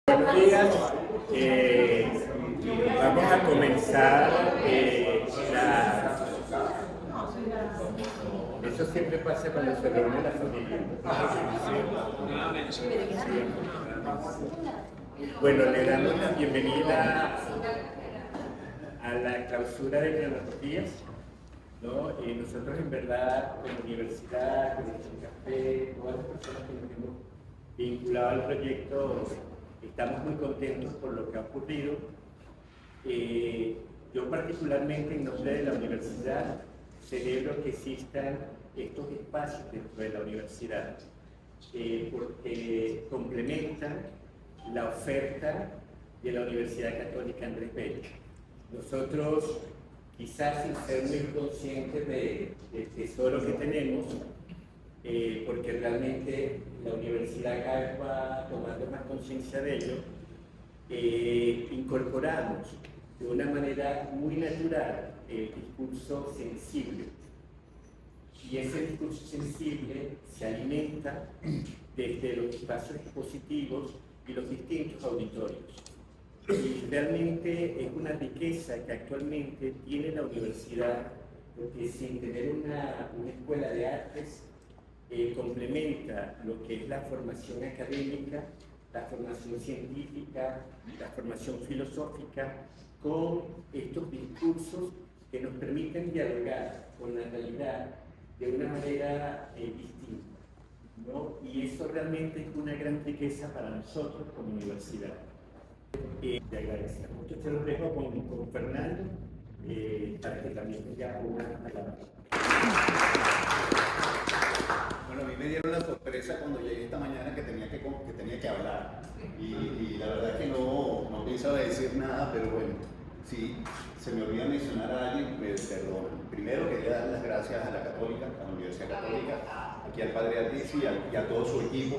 Buenos días. Vamos a comenzar Eso siempre pasa cuando se reúne la familia. Bueno, le damos la bienvenida a la clausura de tecnologías, ¿no? Nosotros en verdad, como universidad, como café, todas las personas que nos hemos vinculado al proyecto, estamos muy contentos por lo que ha ocurrido. Yo particularmente, en nombre de la universidad, celebro que existan estos espacios dentro de la universidad, porque complementan la oferta de la Universidad Católica Andrés Bello. Nosotros, quizás sin ser muy conscientes del tesoro que tenemos, porque realmente la universidad cada vez va tomando más conciencia de ello, incorporamos de una manera muy natural el discurso sensible. Y ese discurso sensible se alimenta desde los espacios expositivos y los distintos auditorios. Y realmente es una riqueza que actualmente tiene la universidad, porque sin tener una escuela de artes, complementa lo que es la formación académica, la formación científica, la formación filosófica, con estos discursos que nos permiten dialogar con la realidad de una manera distinta, ¿no? Y eso realmente es una gran riqueza para nosotros como universidad. Te agradecemos. Entonces te lo dejo con Fernando, para que también ya una palabra. Bueno, a mí me dieron la sorpresa cuando llegué esta mañana que tenía que hablar. Y la verdad es que no pensaba decir nada, pero bueno, sí, se me olvida mencionar a alguien, perdón. Primero quería dar las gracias a la Católica, a la Universidad Católica, aquí al Padre Artici y a todo su equipo,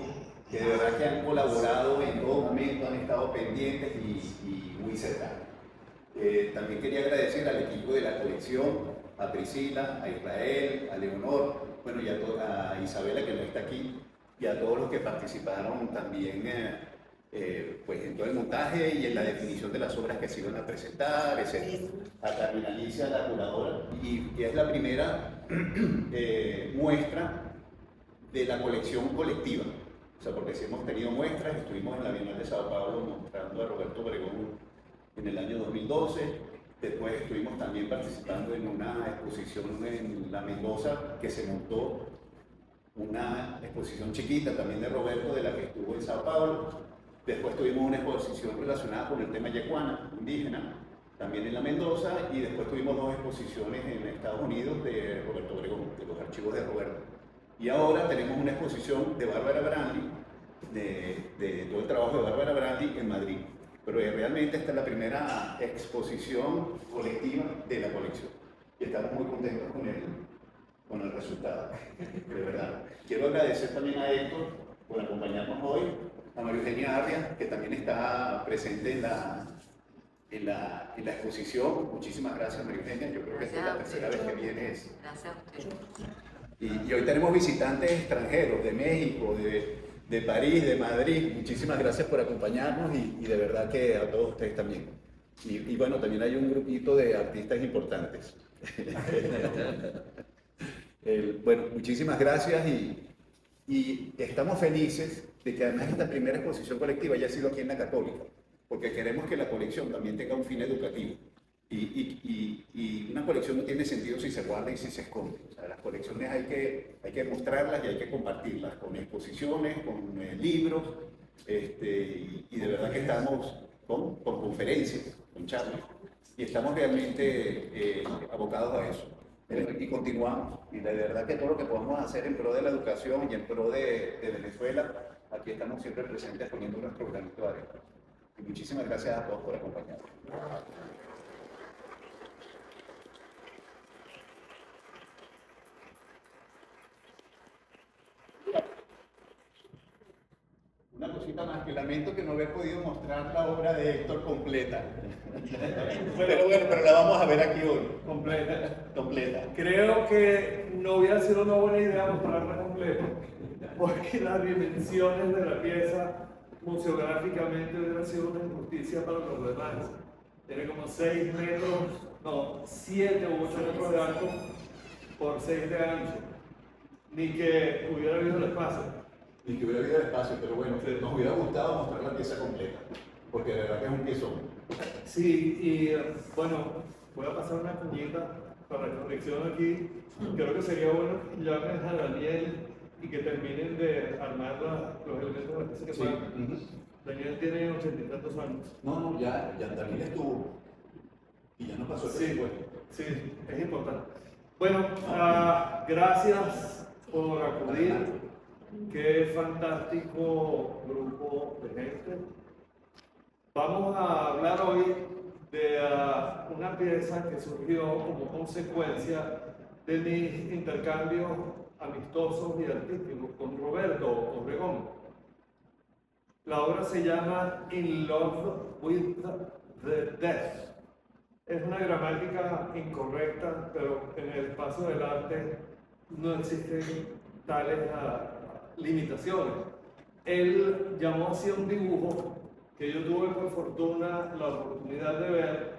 que de verdad que han colaborado en todo momento, han estado pendientes y muy cercanos. También quería agradecer al equipo de la colección, a Priscila, a Israel, a Leonor, bueno, y a Isabela, que no está aquí, y a todos los que participaron también pues en todo el montaje y en la definición de las obras que se iban a presentar, etc. A Carmen Alicia, la curadora, y es la primera muestra de la colección colectiva. O sea, porque si hemos tenido muestras, estuvimos en la Bienal de Sao Paulo mostrando a Roberto Obregón en el año 2012, después estuvimos también participando en una exposición en La Mendoza que se montó, una exposición chiquita también de Roberto, de la que estuvo en Sao Paulo. Después tuvimos una exposición relacionada con el tema yecuana, indígena, también en La Mendoza, y después tuvimos dos exposiciones en Estados Unidos de Roberto Obregón, de los archivos de Roberto. Y ahora tenemos una exposición de Bárbara Brandi, de todo el trabajo de Bárbara Brandi en Madrid. Pero realmente esta es la primera exposición colectiva de la colección. Y estamos muy contentos con el resultado, de verdad. Quiero agradecer también a Héctor por acompañarnos hoy, a María Eugenia Arria, que también está presente en la exposición. Muchísimas gracias, María Eugenia. Yo creo que esta es la tercera vez que vienes. Gracias a usted. Y hoy tenemos visitantes extranjeros de México, de París, de Madrid. Muchísimas gracias por acompañarnos y de verdad que a todos ustedes también. Y bueno, también hay un grupito de artistas importantes. Bueno, muchísimas gracias y estamos felices de que además esta primera exposición colectiva haya sido aquí en la Católica, porque queremos que la colección también tenga un fin educativo. Y una colección no tiene sentido si se guarda y si se esconde. O sea, las colecciones hay que mostrarlas y hay que compartirlas con exposiciones, con libros, y de verdad que estamos con conferencias, con charlas, y estamos realmente abocados a eso. Y continuamos. Y de verdad que todo lo que podamos hacer en pro de la educación y en pro de Venezuela, aquí estamos siempre presentes poniendo nuestro granito de arena. Y muchísimas gracias a todos por acompañarnos. Una cosita más, que lamento que no haber podido mostrar la obra de Héctor completa. pero la vamos a ver aquí hoy. Completa. Creo que no hubiera sido una buena idea mostrarla completa, porque las dimensiones de la pieza museográficamente hubiera sido una injusticia para los demás. Tiene como 6 metros, no, 7 u 8 metros de alto por 6 de ancho. Ni que hubiera habido el espacio. Y que hubiera habido espacio, pero bueno, Sí. nos hubiera gustado mostrar la pieza completa, porque de verdad que es un piezón. Sí, y bueno, voy a pasar una cuñita para la corrección aquí. Creo que sería bueno que llamen a Daniel y que terminen de armar los elementos de la pieza que Sí. faltan. Daniel tiene 80 y tantos años. No, ya Daniel estuvo y ya no pasó el Sí, presupuesto. sí, es importante. Bueno, gracias por acudir. Qué fantástico grupo de gente. Vamos a hablar hoy de una pieza que surgió como consecuencia de mis intercambios amistosos y artísticos con Roberto Obregón. La obra se llama In Love with the Death. Es una gramática incorrecta, pero en el espacio del arte no existen tales limitaciones. Él llamó así a un dibujo que yo tuve por fortuna la oportunidad de ver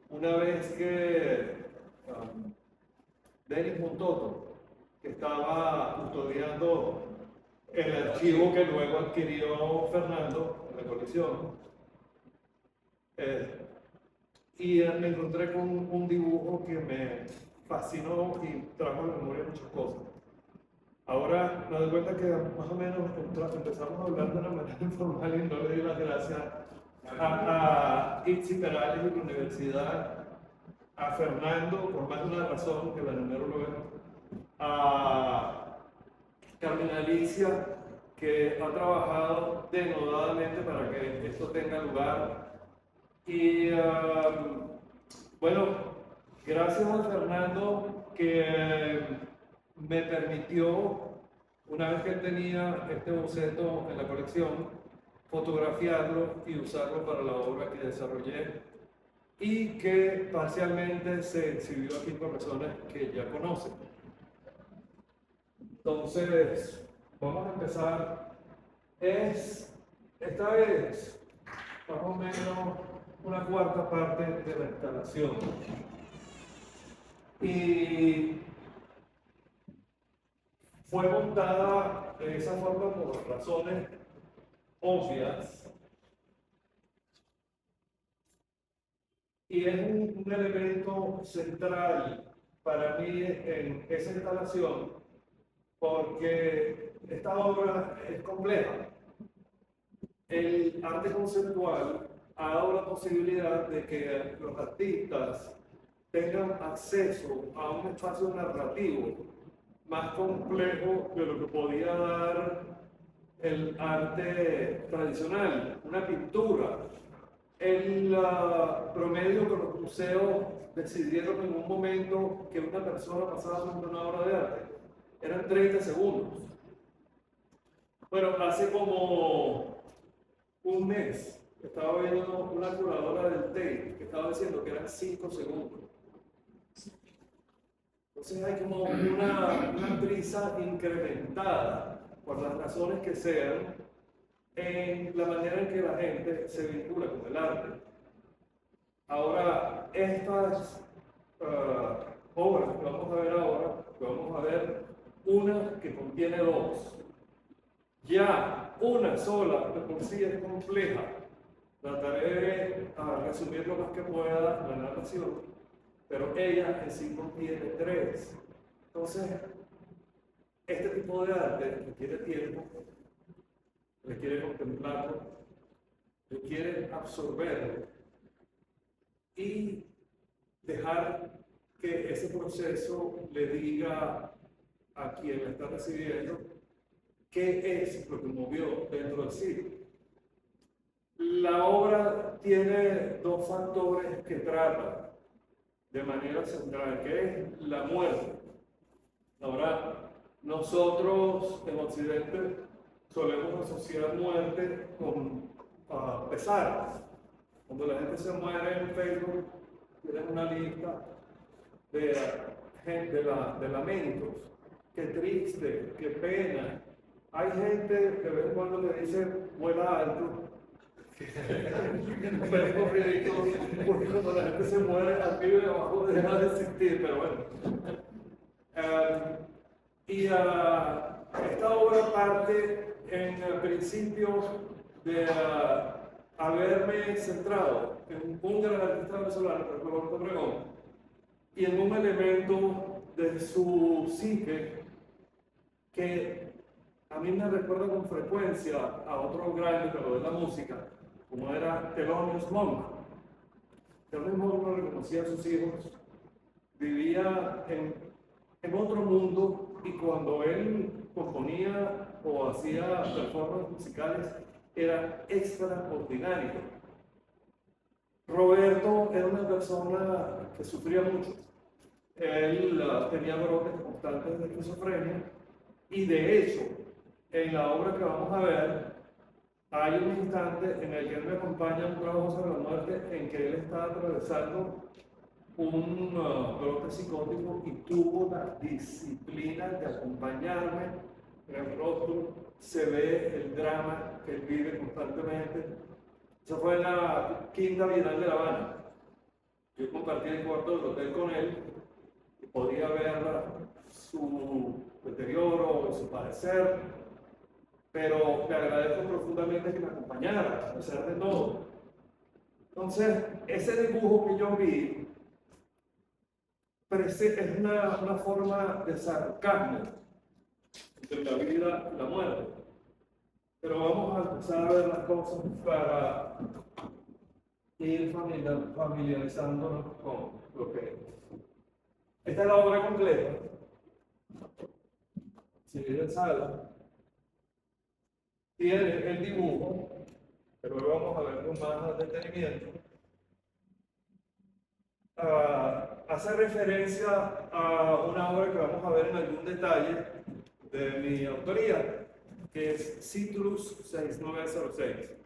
una vez que Denis Montoto, que estaba custodiando el archivo que luego adquirió Fernando en la colección, y me encontré con un dibujo que me fascinó y trajo a la memoria muchas cosas. Ahora me doy cuenta que más o menos empezamos a hablar de una manera informal y no le di las gracias a Itzi Perales y la universidad, a Fernando, por más de una razón que la enumero luego, a Carmen Alicia, que ha trabajado denodadamente para que esto tenga lugar. Y bueno, gracias a Fernando que me permitió, una vez que él tenía este boceto en la colección, fotografiarlo y usarlo para la obra que desarrollé y que parcialmente se exhibió aquí por personas que ya conocen. Entonces, vamos a empezar. Esta vez más o menos una cuarta parte de la instalación. Y fue montada de esa forma por razones obvias. Y es un elemento central para mí en esa instalación porque esta obra es compleja. El arte conceptual ha dado la posibilidad de que los artistas tengan acceso a un espacio narrativo más complejo de lo que podía dar el arte tradicional, una pintura. El promedio que los museos decidieron en un momento que una persona pasaba frente a una obra de arte eran 30 segundos. Bueno, hace como un mes estaba viendo una curadora del Tate que estaba diciendo que eran 5 segundos. Entonces hay como una prisa incrementada, por las razones que sean, en la manera en que la gente se vincula con el arte. Ahora, estas obras que vamos a ver ahora, que vamos a ver una que contiene dos. Ya una sola de por sí es compleja. Trataré de resumir lo más que pueda la narración, pero ella en sí contiene tres. Entonces, este tipo de arte requiere tiempo, requiere contemplarlo, requiere absorberlo y dejar que ese proceso le diga a quien la está recibiendo qué es lo que movió dentro de sí. La obra tiene dos factores que trata de manera central, que es la muerte. Ahora, nosotros en Occidente solemos asociar muerte con pesar. Cuando la gente se muere en Facebook, tienen una lista de lamentos. Qué triste, qué pena. Hay gente que de vez en cuando me dice, vuela alto. Pero es ridículo, porque cuando la gente se muere, arriba y abajo deja de existir, pero bueno. Esta obra parte en el principio de haberme centrado en un gran artista venezolano, que es Roberto Obregón, y en un elemento de su psique que a mí me recuerda con frecuencia a otro gran ícono de la música, como era Thelonious Monk. Thelonious Monk no reconocía a sus hijos, vivía en otro mundo, y cuando él componía o hacía performances musicales era extraordinario. Roberto era una persona que sufría mucho. Él tenía brotes constantes de esquizofrenia, y de hecho, en la obra que vamos a ver, hay un instante en el que él me acompaña en un trabajo sobre la muerte en que él está atravesando un brote psicótico y tuvo la disciplina de acompañarme en el rostro. Se ve el drama que él vive constantemente. Eso fue en la Quinta Bienal de La Habana. Yo compartí el cuarto del hotel con él y podía ver su deterioro, su padecer, pero le agradezco profundamente que me acompañara, a pesar de todo. Entonces, ese dibujo que yo vi es una forma de sarcasmo entre la vida y la muerte. Pero vamos a empezar a ver las cosas para ir familiarizándonos con lo que es. Esta es la obra completa. Si miren sala, tiene el dibujo, pero lo vamos a ver con más detenimiento. Hace referencia a una obra que vamos a ver en algún detalle de mi autoría, que es Citrus 6906.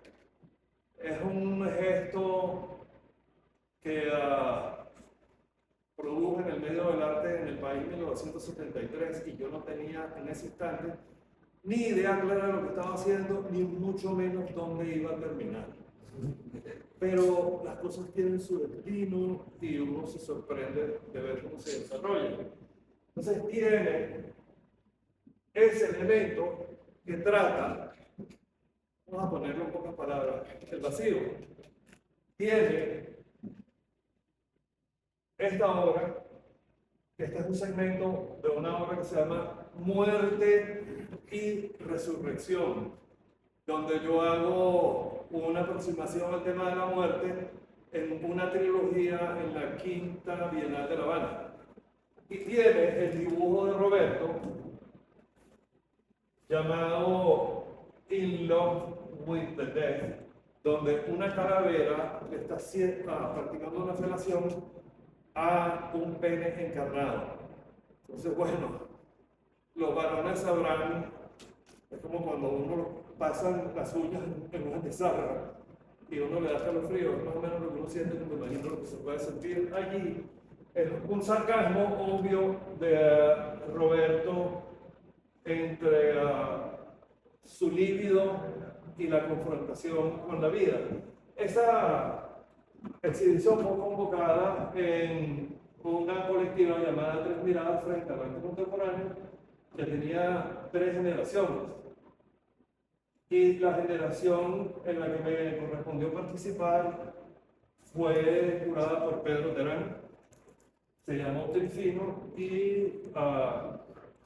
Es un gesto que produjo en el medio del arte en el país en 1973, y yo no tenía en ese instante ni idea clara de lo que estaba haciendo, ni mucho menos dónde iba a terminar. Pero las cosas tienen su destino y uno se sorprende de ver cómo se desarrolla. Entonces tiene ese elemento que trata, vamos a ponerlo en pocas palabras, el vacío. Tiene esta obra, este es un segmento de una obra que se llama Muerte y Resurrección, donde yo hago una aproximación al tema de la muerte en una trilogía en la Quinta Bienal de La Habana. Y tiene el dibujo de Roberto llamado In Love with the Dead, donde una calavera está practicando una felación a un pene encarnado. Entonces, bueno, los varones sabrán, es como cuando uno pasan las uñas en una pizarra y uno le da escalofrío, es más o menos lo que uno siente, me imagino lo que se puede sentir allí. Es un sarcasmo obvio de Roberto entre su líbido y la confrontación con la vida. Esa exhibición fue convocada en una colectiva llamada Tres Miradas frente al arte contemporáneo, que tenía 3 generaciones. Y la generación en la que me correspondió participar fue curada por Pedro Terán. Se llamó Trifino y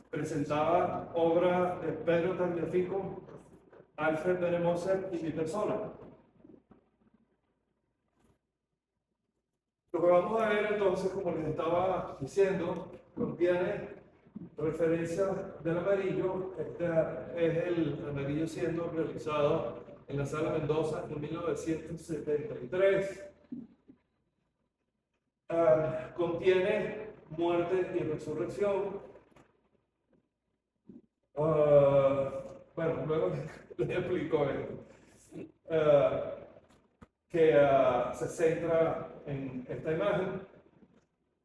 presentaba obra de Pedro Tagliafico, Alfred Benemoser y mi persona. Lo que vamos a ver entonces, como les estaba diciendo, contiene referencias del amarillo. Este es el amarillo siendo realizado en la Sala Mendoza en 1973. Contiene muerte y resurrección. Bueno, luego les explico esto. Que se centra en esta imagen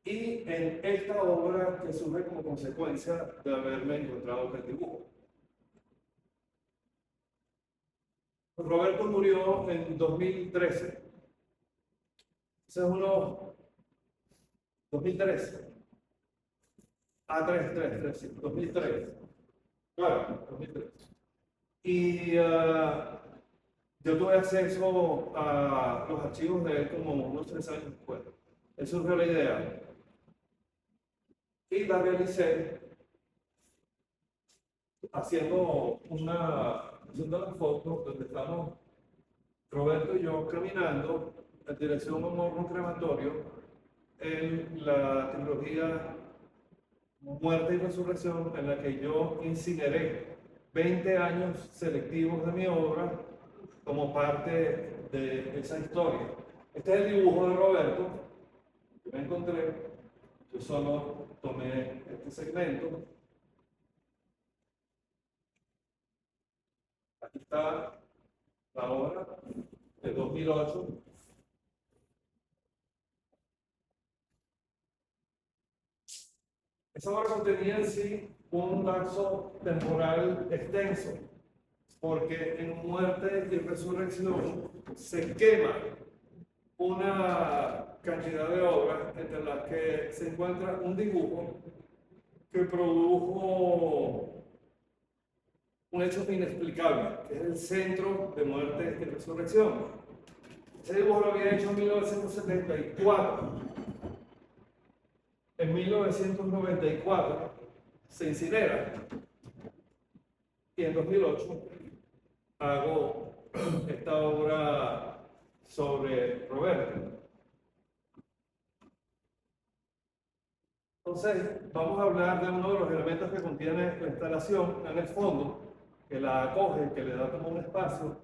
y en esta obra que surge como consecuencia de haberme encontrado con el dibujo. Roberto murió en 2013. Ese es uno, 2013. Ah, 3, sí, 2003. Claro, 2003. Y yo tuve acceso a los archivos de él como unos 3 años después. Él surgió la idea. Y la realicé haciendo la foto donde estamos Roberto y yo caminando en dirección a un horno crematorio en la trilogía Muerte y Resurrección, en la que yo incineré 20 años selectivos de mi obra como parte de esa historia. Este es el dibujo de Roberto que me encontré. Yo solo tomé este segmento. Aquí está la obra de 2008. Esa obra contenía en sí un lapso temporal extenso, porque en Muerte y Resurrección se quema una cantidad de obras entre las que se encuentra un dibujo que produjo un hecho inexplicable, que es el centro de Muerte y Resurrección. Ese dibujo lo había hecho en 1974. En 1994 se incinera y en 2008 hago esta obra sobre Roberto. Entonces, vamos a hablar de uno de los elementos que contiene la instalación en el fondo, que la acoge, que le da como un espacio,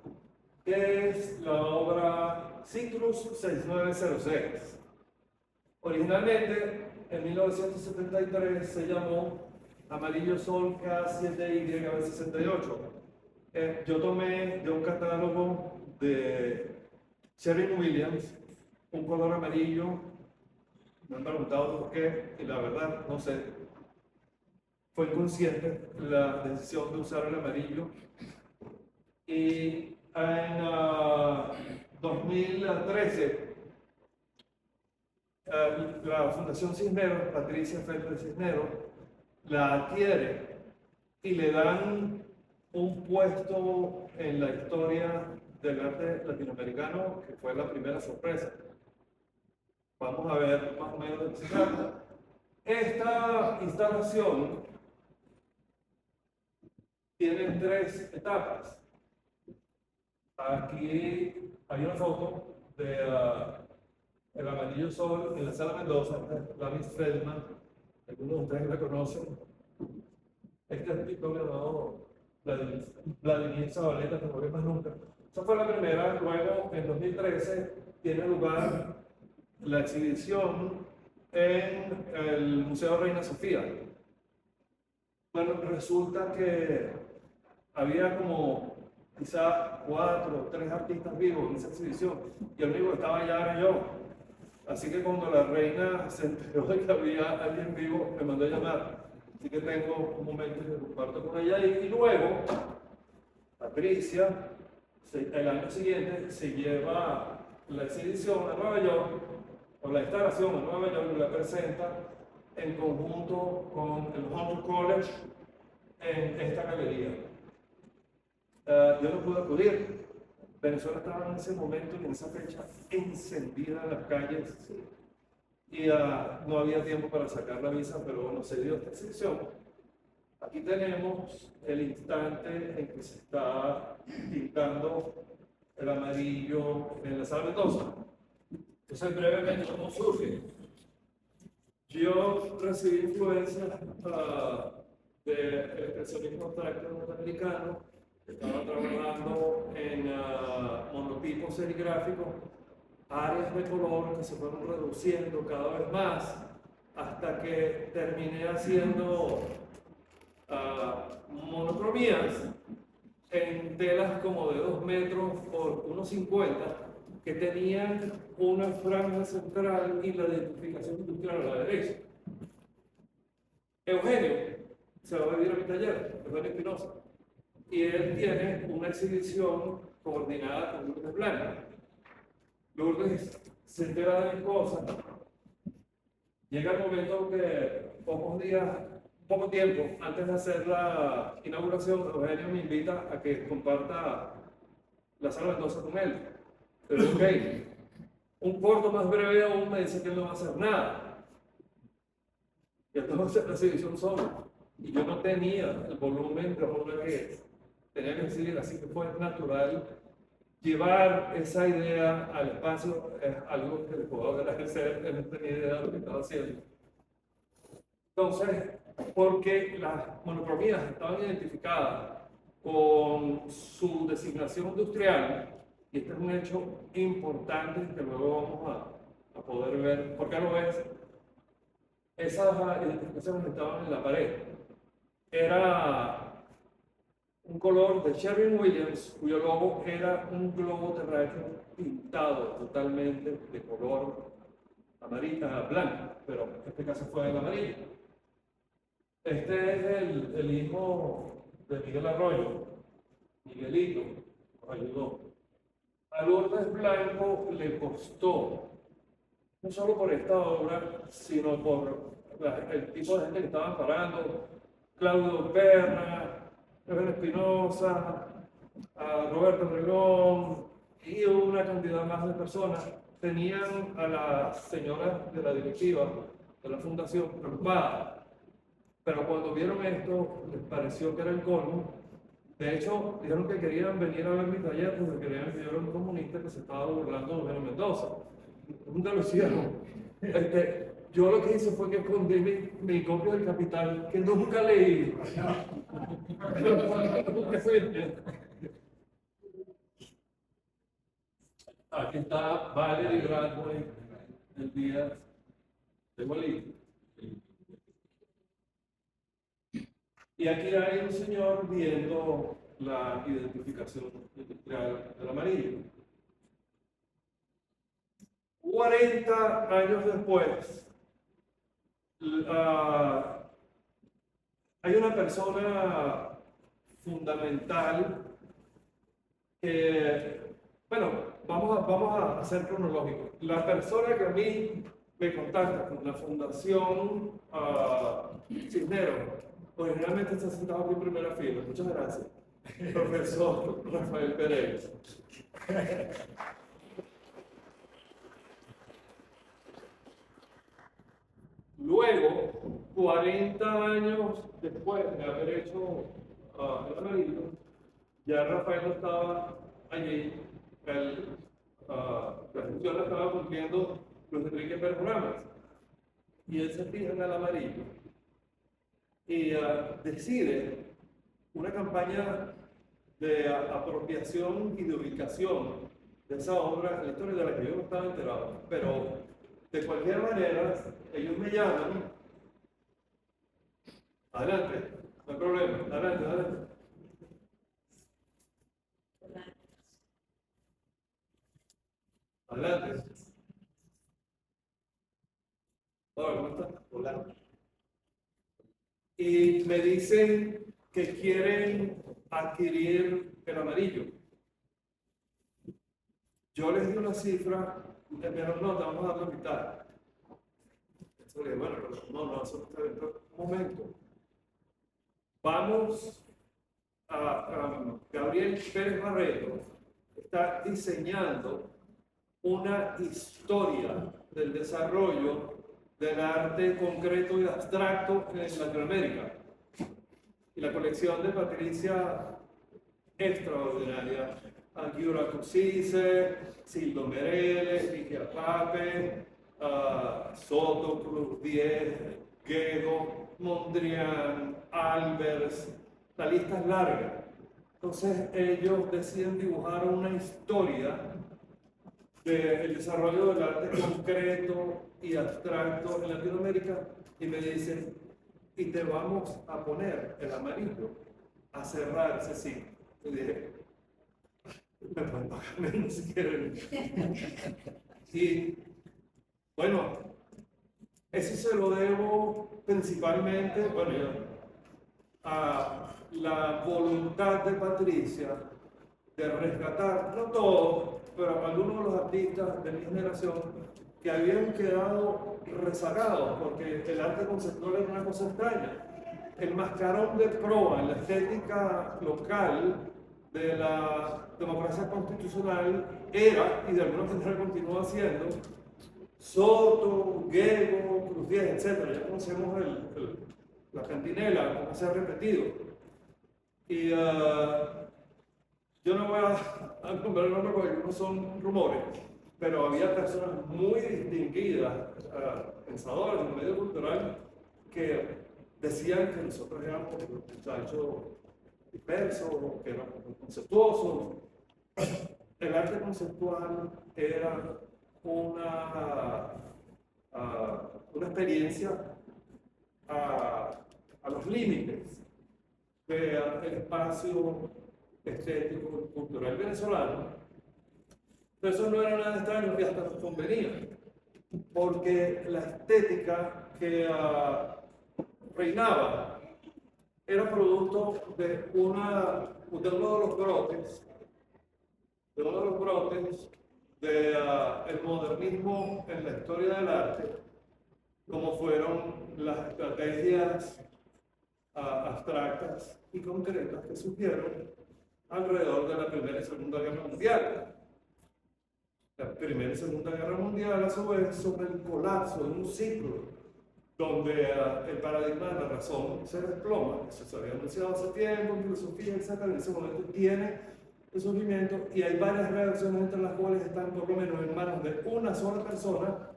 que es la obra Citrus 6906. Originalmente, en 1973 se llamó Amarillo Sol K7YB68. Yo tomé de un catálogo de Sherwin-Williams un color amarillo. Me han preguntado por qué, y la verdad no sé. Fue inconsciente la decisión de usar el amarillo. Y en 2013, la Fundación Cisneros, Patricia Felper Cisneros, la adquiere y le dan un puesto en la historia del arte latinoamericano que fue la primera sorpresa. Vamos a ver más o menos de qué se trata. Esta instalación tiene 3 etapas. Aquí hay una foto de El Amarillo Sol en la Sala Mendoza, la Miss Feldman. Algunos de ustedes la conocen. Este es el pintor llamado Vladimir Zabaleta, que no ve más nunca. Esa fue la primera. Luego, en 2013, tiene lugar la exhibición en el Museo Reina Sofía. Bueno, resulta que había como quizá 4 o 3 artistas vivos en esa exhibición y el único que estaba allá era yo. Así que cuando la reina se enteró de que había alguien vivo, me mandó a llamar. Así que tengo un momento que comparto con ella y luego Patricia, el año siguiente, se lleva la exhibición a Nueva York, o la instalación a Nueva York, y la presenta en conjunto con el Hunter College en esta galería. Yo no pude acudir. Venezuela estaba en ese momento y en esa fecha encendida en las calles y no había tiempo para sacar la visa, pero bueno, se dio esta exhibición. Aquí tenemos el instante en que se está pintando el amarillo en la Sala Mendoza. Entonces, brevemente, ¿cómo surge? Yo recibí influencia del expresionismo abstracto norteamericano. Estaba trabajando en monotipos serigráficos, áreas de color que se fueron reduciendo cada vez más, hasta que terminé haciendo monocromías en telas como de 2 metros por 1,50 que tenían una franja central y la identificación industrial a la derecha. Eugenio se va a vivir a mi taller, Eugenio Espinosa, y él tiene una exhibición coordinada con Lourdes Blanco. Lourdes se entera de mis cosas. Llega el momento que poco tiempo antes de hacer la inauguración, Eugenio me invita a que comparta la sala Mendoza con él. Pero ok, un corto más breve aún me dice que él no va a hacer nada. Y entonces la exhibición solo. Y yo no tenía el volumen de obra que tenía que decir, así que fue natural llevar esa idea al espacio. Es algo que le puedo agradecer, él no tenía idea de lo que estaba haciendo. Entonces, porque las monocromías estaban identificadas con su designación industrial, y este es un hecho importante que luego vamos a poder ver. ¿Por qué lo ves? Esas identificaciones estaban en la pared. Era un color de Sherwin-Williams, cuyo logo era un globo terráqueo pintado totalmente de color amarillo, blanco, pero en este caso fue el amarillo. Este es el hijo de Miguel Arroyo, Miguelito, nos ayudó. A Lourdes Blanco le costó, no solo por esta obra, sino por el tipo de gente que estaban parando, Claudio Perna, Evelyn Espinosa, a Roberto Obregón y una cantidad más de personas. Tenían a la señora de la directiva de la fundación preocupada, pero cuando vieron esto les pareció que era el colmo. De hecho, dijeron que querían venir a ver mi taller porque creían que yo era un comunista que se estaba burlando de Eugenio Mendoza. Nunca lo hicieron. Yo lo que hice fue que escondí mi copia del Capital, que nunca leí. Aquí está Valerie Radway, el día de Bolivia. Y aquí hay un señor viendo la identificación industrial del amarillo. 40 años después, hay una persona fundamental que, bueno, vamos a hacer cronológico. La persona que a mí me contacta con la Fundación Cisneros, originalmente está sentado aquí en primera fila. Muchas gracias. Profesor Rafael Pérez. Luego, 40 años después de haber hecho el amarillo, ya Rafael no estaba allí, la función la estaba cumpliendo Luis Enrique Pérez Ramas, y él se fija en el amarillo y decide una campaña de apropiación y de ubicación de esa obra, la historia de la que yo no estaba enterado, pero de cualquier manera, ellos me llaman. Adelante, no hay problema, adelante, adelante. Adelante. Hola, ¿cómo estás? Hola. Y me dicen que quieren adquirir el amarillo. Yo les di una cifra, y me dijeron, no, te vamos a dar la mitad. Entonces le dije, bueno, pero no, eso no está bien. Un momento. Vamos a Gabriel Pérez Barreto, está diseñando una historia del desarrollo del arte concreto y abstracto en Latinoamérica. Y la colección de Patricia, extraordinaria. Angiura Cusise, Sildo Mereles, Ligia Pape, Soto, Cruz Diez, Guedo, Mondrian, Albers, la lista es larga. Entonces ellos deciden dibujar una historia del desarrollo del arte concreto y abstracto en Latinoamérica y me dicen, y te vamos a poner el amarillo a cerrar ese ciclo. Y dije, me pueden pagar menos si quieren. Y bueno, eso se lo debo principalmente, bueno, a la voluntad de Patricia de rescatar, no todos, pero algunos de los artistas de mi generación que habían quedado rezagados, porque el arte conceptual era una cosa extraña. El mascarón de proa en la estética local de la democracia constitucional era, y de alguna manera continúa siendo, Soto, Guego, Cruz Diez, etc. Ya conocemos la cantinela, como se ha repetido. Y yo no voy a nombrar el nombre porque algunos son rumores, pero había personas muy distinguidas, pensadoras en el medio cultural, que decían que nosotros éramos muchachos dispersos, que éramos conceptuosos. El arte conceptual era una experiencia a los límites del espacio estético y cultural venezolano. Pero eso no era nada extraño y hasta nos convenía, porque la estética que reinaba era producto de uno de los brotes del modernismo en la historia del arte, como fueron las estrategias abstractas y concretas que surgieron alrededor de la Primera y Segunda Guerra Mundial. La Primera y Segunda Guerra Mundial, a su vez, son el colapso de un ciclo donde el paradigma de la razón se desploma. Eso se había anunciado hace tiempo en filosofía, etc. En ese momento tiene el surgimiento y hay varias reacciones entre las cuales están por lo menos en manos de una sola persona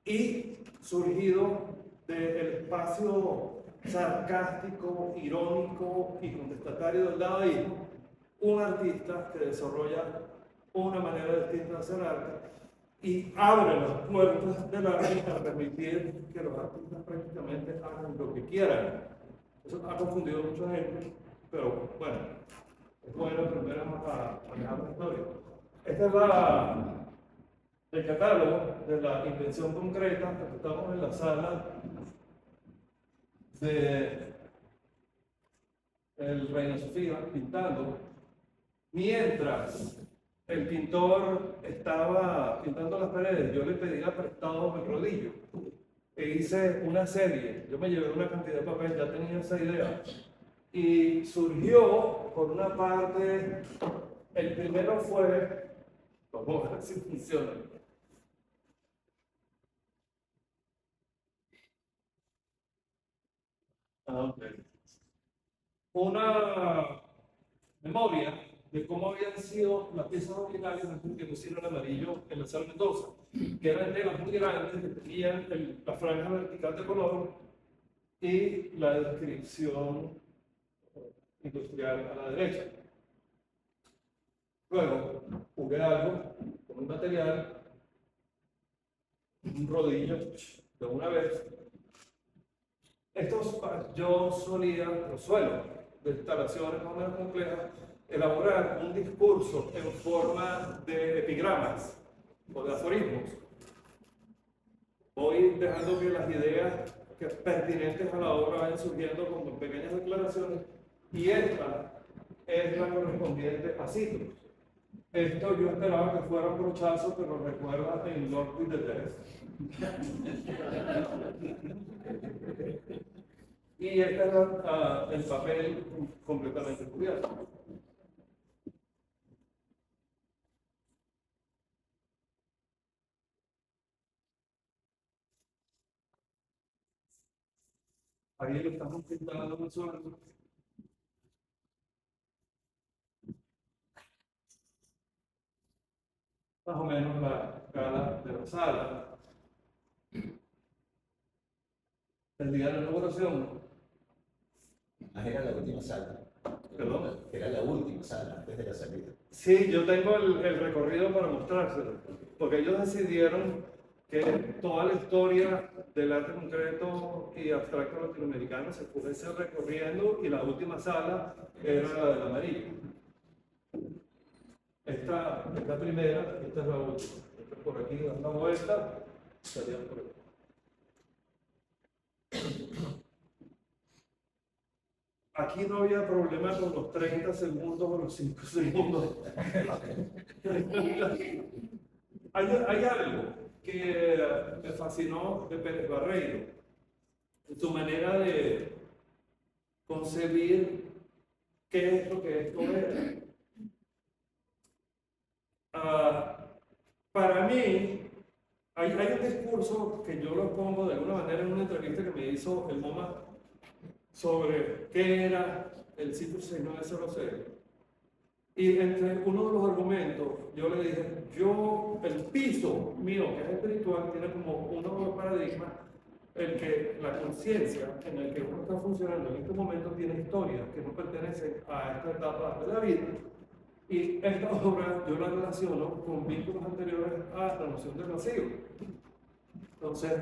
y surgido del espacio sarcástico, irónico y contestatario del dadaísmo, un artista que desarrolla una manera distinta de hacer arte y abre las puertas del arte para permitir que los artistas prácticamente hagan lo que quieran. Eso ha confundido a mucha gente, pero bueno, es bueno aprender a manejar la historia. Este es el catálogo de la invención concreta. Estamos en la sala de el Reina Sofía pintando, mientras el pintor estaba pintando las paredes. Yo le pedí prestado mi rodillo e hice una serie. Yo me llevé una cantidad de papel, ya tenía esa idea y surgió por una parte. El primero fue, vamos a ver si funciona. Una memoria de cómo habían sido las piezas originales antes de que pusieron el amarillo en la sala Mendoza, que eran telas muy grandes que tenían la franja vertical de color y la descripción industrial a la derecha. Luego jugué algo con un material, un rodillo de una vez. Yo suelo, de instalaciones más o menos complejas, elaborar un discurso en forma de epigramas o de aforismos. Voy dejando que las ideas pertinentes a la obra vayan surgiendo como pequeñas declaraciones y esta es la correspondiente a ciclos. Esto yo esperaba que fuera un brochazo, pero recuerda en Lord with the Death. Y este era el papel completamente cubierto. Ahí lo estamos pintando en suelo. Más o menos la escala de la sala. El día de la inauguración. Era la última sala. ¿Perdón? Era la última sala antes de la salida. Sí, yo tengo el recorrido para mostrárselo, porque ellos decidieron que toda la historia del arte concreto y abstracto latinoamericano se fuese recorriendo y la última sala era la del amarillo. Esta es la primera, esta es la última. Esta por aquí, das una vuelta, salía por aquí. aquí no había problema con los 30 segundos o los 5 segundos. Hay algo que me fascinó de Pérez Barreiro, en su manera de concebir qué es lo que esto es. Para mí, hay un discurso que yo lo pongo de alguna manera en una entrevista que me hizo el MoMA sobre qué era el Citrus 6906. Y entre uno de los argumentos, yo le dije, el piso mío, que es espiritual, tiene como uno de los paradigmas, el que la conciencia en el que uno está funcionando en este momento tiene historias que no pertenecen a esta etapa de la vida. Y esta obra yo la relaciono con vínculos anteriores a la noción del vacío. Entonces,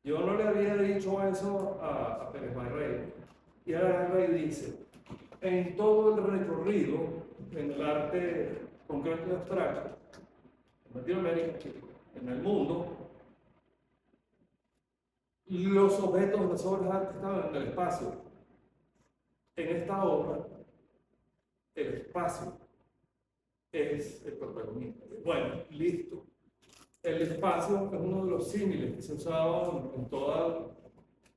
yo no le había dicho eso a Pérez Barreiro. Y ahora Rey dice, en todo el recorrido en el arte concreto y abstracto, en Latinoamérica, en el mundo, los objetos de las obras de arte estaban en el espacio. En esta obra, el espacio es el protagonista. Bueno, listo. El espacio es uno de los símiles que se usaban en toda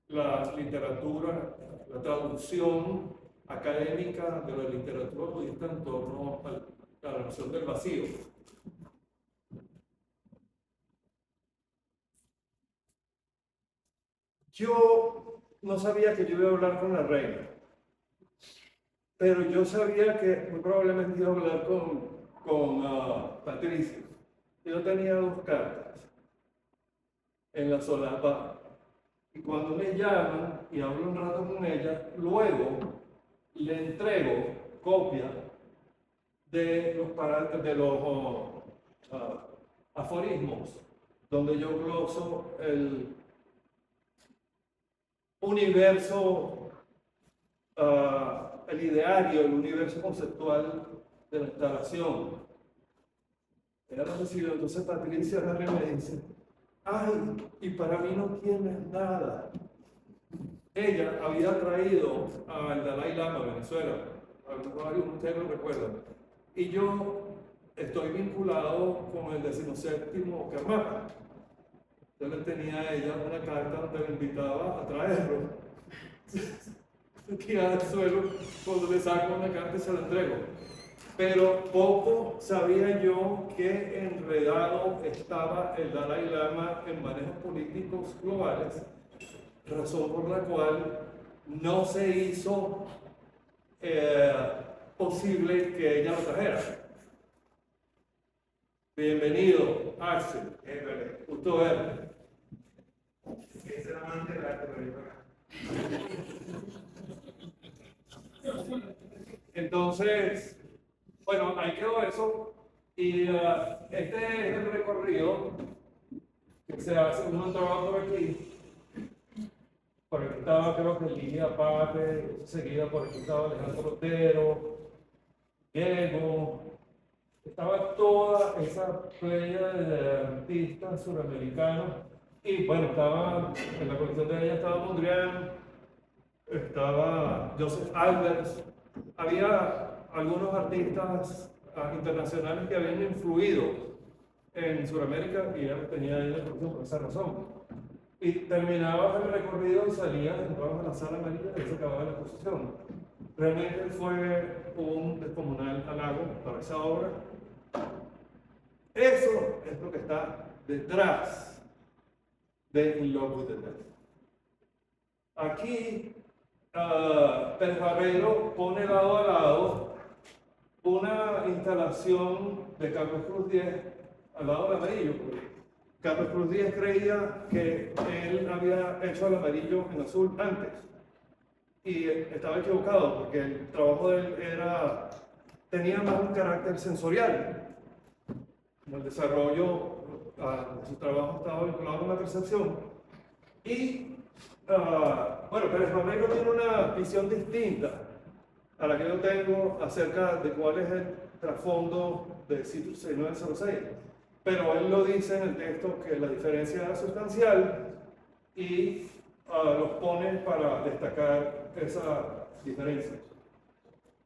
la literatura, la traducción académica de la literatura budista en torno a la noción del vacío. Yo no sabía que yo iba a hablar con la reina, pero yo sabía que muy probablemente iba a hablar con Patricia. Yo tenía 2 cartas en la solapa y cuando me llaman y hablo un rato con ella, luego le entrego copia de los aforismos donde yo gloso el universo, el ideario, el universo conceptual de la instalación. Ella lo recibió, entonces Patricia agarra y me dice, ay, y para mí no tienes nada. Ella había traído al Dalai Lama a Venezuela, algunos de ustedes lo recuerdan, y yo estoy vinculado con el 17º Karmapa. Yo le tenía a ella una carta donde le invitaba a traerlo. Se tiraba al suelo, cuando le saco una carta y se la entrego. Pero poco sabía yo que enredado estaba el Dalai Lama en manejos políticos globales, razón por la cual no se hizo posible que ella lo trajera. Bienvenido, Axel. Gusto verte. Es el amante del arte, Entonces, bueno, ahí quedó eso. Y este es el recorrido que se hace. Uno entraba por aquí. Por aquí estaba, creo que Ligia Pate, seguida por aquí estaba Alejandro Otero, Diego. Estaba toda esa playa de artistas suramericanos. Y bueno, estaba en la colección de ella estaba Mondrian, estaba Joseph Albers. Había algunos artistas internacionales que habían influido en Sudamérica y ella tenía ahí la colección por esa razón. Y terminabas el recorrido y salías, entrabas a la sala amarilla y se acababa la exposición. Realmente fue un descomunal halago para esa obra. Eso es lo que está detrás de In Love with the Dead. Aquí, Pérez Barreiro pone lado a lado una instalación de Carlos Cruz Diez al lado del amarillo. Carlos Cruz Diez creía que él había hecho el amarillo en azul antes y estaba equivocado porque el trabajo de él tenía más un carácter sensorial. El desarrollo de su trabajo estaba vinculado con la percepción. Y, bueno, Pérez Barreiro tiene una visión distinta a la que yo tengo acerca de cuál es el trasfondo de Citrus 6906. Pero él lo dice en el texto que la diferencia era sustancial y los pone para destacar esa diferencia.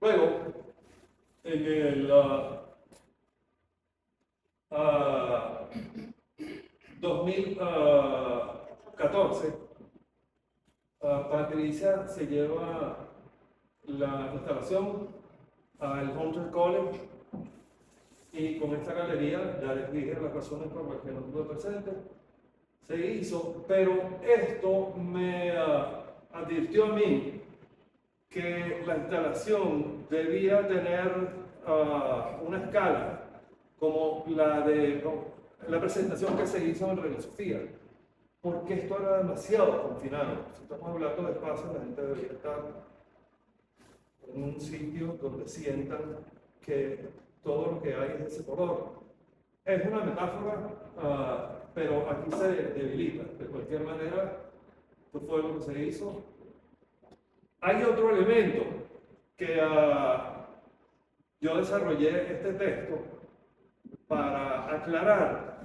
Luego, en el 2014, Patricia se lleva la instalación al Hunter College y con esta galería, ya les dije las razones por las que no estuve presente, se hizo, pero esto me advirtió a mí que la instalación debía tener una escala como la de la presentación que se hizo en Reina Sofía, porque esto era demasiado confinado. Si estamos hablando de espacio, la gente debería estar en un sitio donde sientan que todo lo que hay es ese color. Es una metáfora, pero aquí se debilita. De cualquier manera, esto fue lo que se hizo. Hay otro elemento que yo desarrollé este texto para aclarar.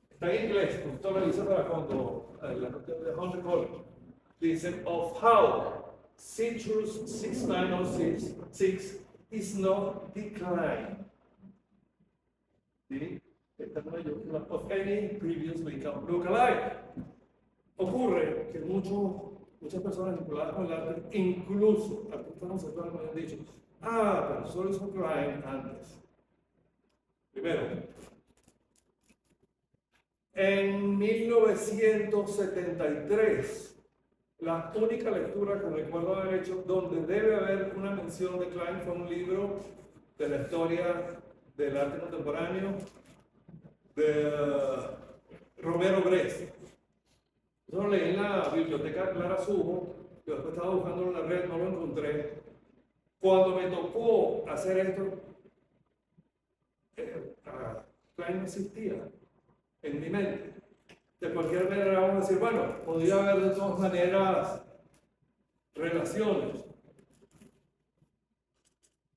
Está en inglés, esto lo hice para cuando la nota de Hunter College. Dice, of how Citrus 6906 is not decline. ¿Sí? Esta no es of any previously lookalike. Ocurre que muchas personas vinculadas con el arte, incluso artistas conceptuales, me han dicho, pero solo hizo Klein antes. Primero, en 1973, la única lectura que recuerdo haber hecho donde debe haber una mención de Klein fue un libro de la historia del arte contemporáneo de Romero Brest. Yo lo leí en la biblioteca Clara Subo, yo después estaba buscando en la red, no lo encontré. Cuando me tocó hacer esto, Klein no existía en mi mente. De cualquier manera vamos a decir, bueno, podría haber de todas maneras relaciones.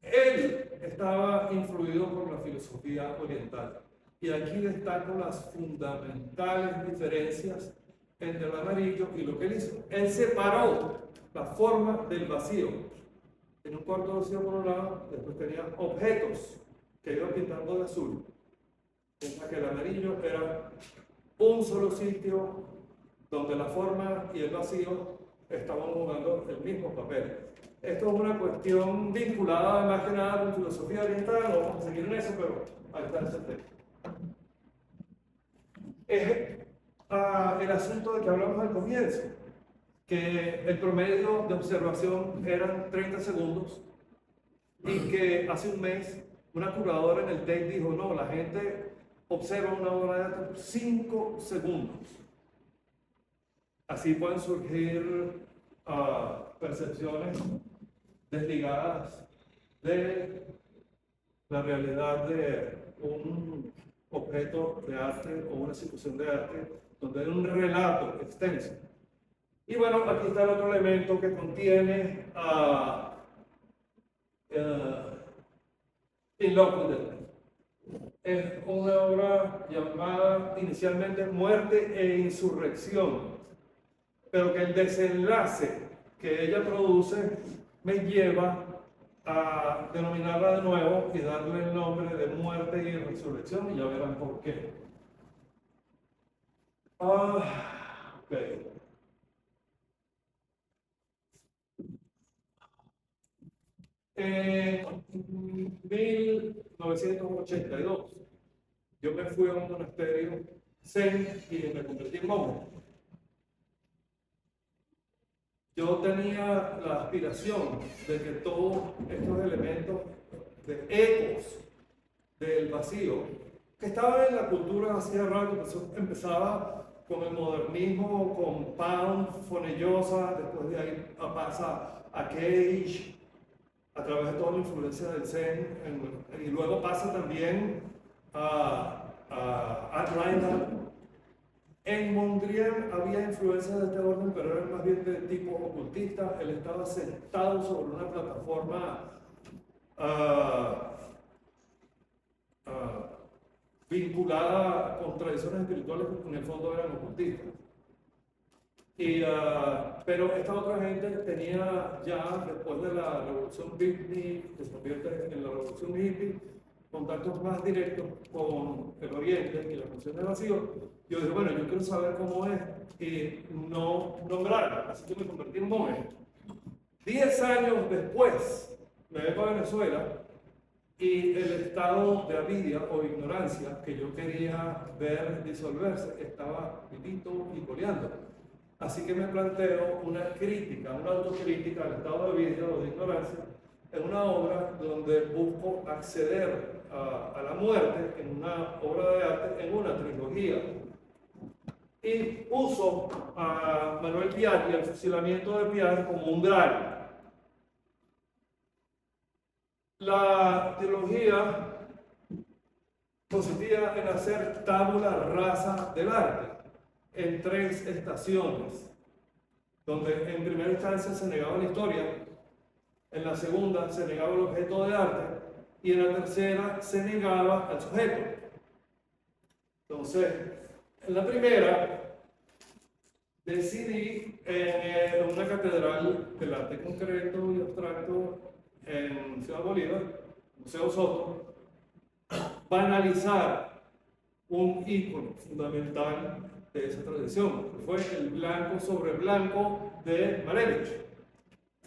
Él estaba influido por la filosofía oriental. Y aquí destaco las fundamentales diferencias entre el amarillo y lo que él hizo. Él separó la forma del vacío. En un cuarto vacío por un lado, después tenía objetos que iba pintando de azul. Mientras que el amarillo era un solo sitio donde la forma y el vacío estaban jugando el mismo papel. Esto es una cuestión vinculada más que nada con filosofía oriental, no vamos a seguir en eso, pero ahí está ese tema. Es el asunto de que hablamos al comienzo, que el promedio de observación eran 30 segundos y que hace un mes una curadora en el TED dijo, no, la gente observa una obra de arte 5 segundos. Así pueden surgir percepciones desligadas de la realidad de un objeto de arte o una situación de arte donde hay un relato extenso. Y bueno, aquí está el otro elemento que contiene In Love with the Light. Es una obra llamada inicialmente Muerte e Insurrección, pero que el desenlace que ella produce me lleva a denominarla de nuevo y darle el nombre de Muerte y Resurrección, y ya verán por qué. Okay. En 1982, yo me fui a un monasterio zen y me convertí en monje. Yo tenía la aspiración de que todos estos elementos de ecos del vacío, que estaban en la cultura hacía rato, empezaba con el modernismo, con Pound, Fonellosa, después de ahí pasa a Cage, a través de toda la influencia del Zen, y luego pasa también a Reinhardt. En Mondrian había influencias de este orden, pero eran más bien de tipo ocultista. Él estaba sentado sobre una plataforma vinculada con tradiciones espirituales que en el fondo eran ocultistas. Pero esta otra gente tenía ya, después de la revolución hippie, que se convierte en la revolución hippie, contactos más directos con el Oriente y la función del vacío. Yo dije, bueno, yo quiero saber cómo es y no nombrarla, así que me convertí en un monje. 10 años después, me vengo a Venezuela y el estado de avidia o ignorancia que yo quería ver disolverse estaba vivito y coleando. Así que me planteo una crítica, una autocrítica al estado de avidia o de ignorancia en una obra donde busco acceder a la muerte en una obra de arte, en una trilogía. Y uso a Manuel Piar y el fusilamiento de Piar como un graal. La trilogía consistía en hacer tabula rasa del arte en 3 estaciones, donde en primera instancia se negaba la historia, en la segunda se negaba el objeto de arte y en la tercera se negaba al sujeto. Entonces, en la primera decidí en una catedral del arte concreto y abstracto en Ciudad Bolívar, Museo Soto, banalizar un ícono fundamental de esa tradición, que fue el blanco sobre blanco de Malevich.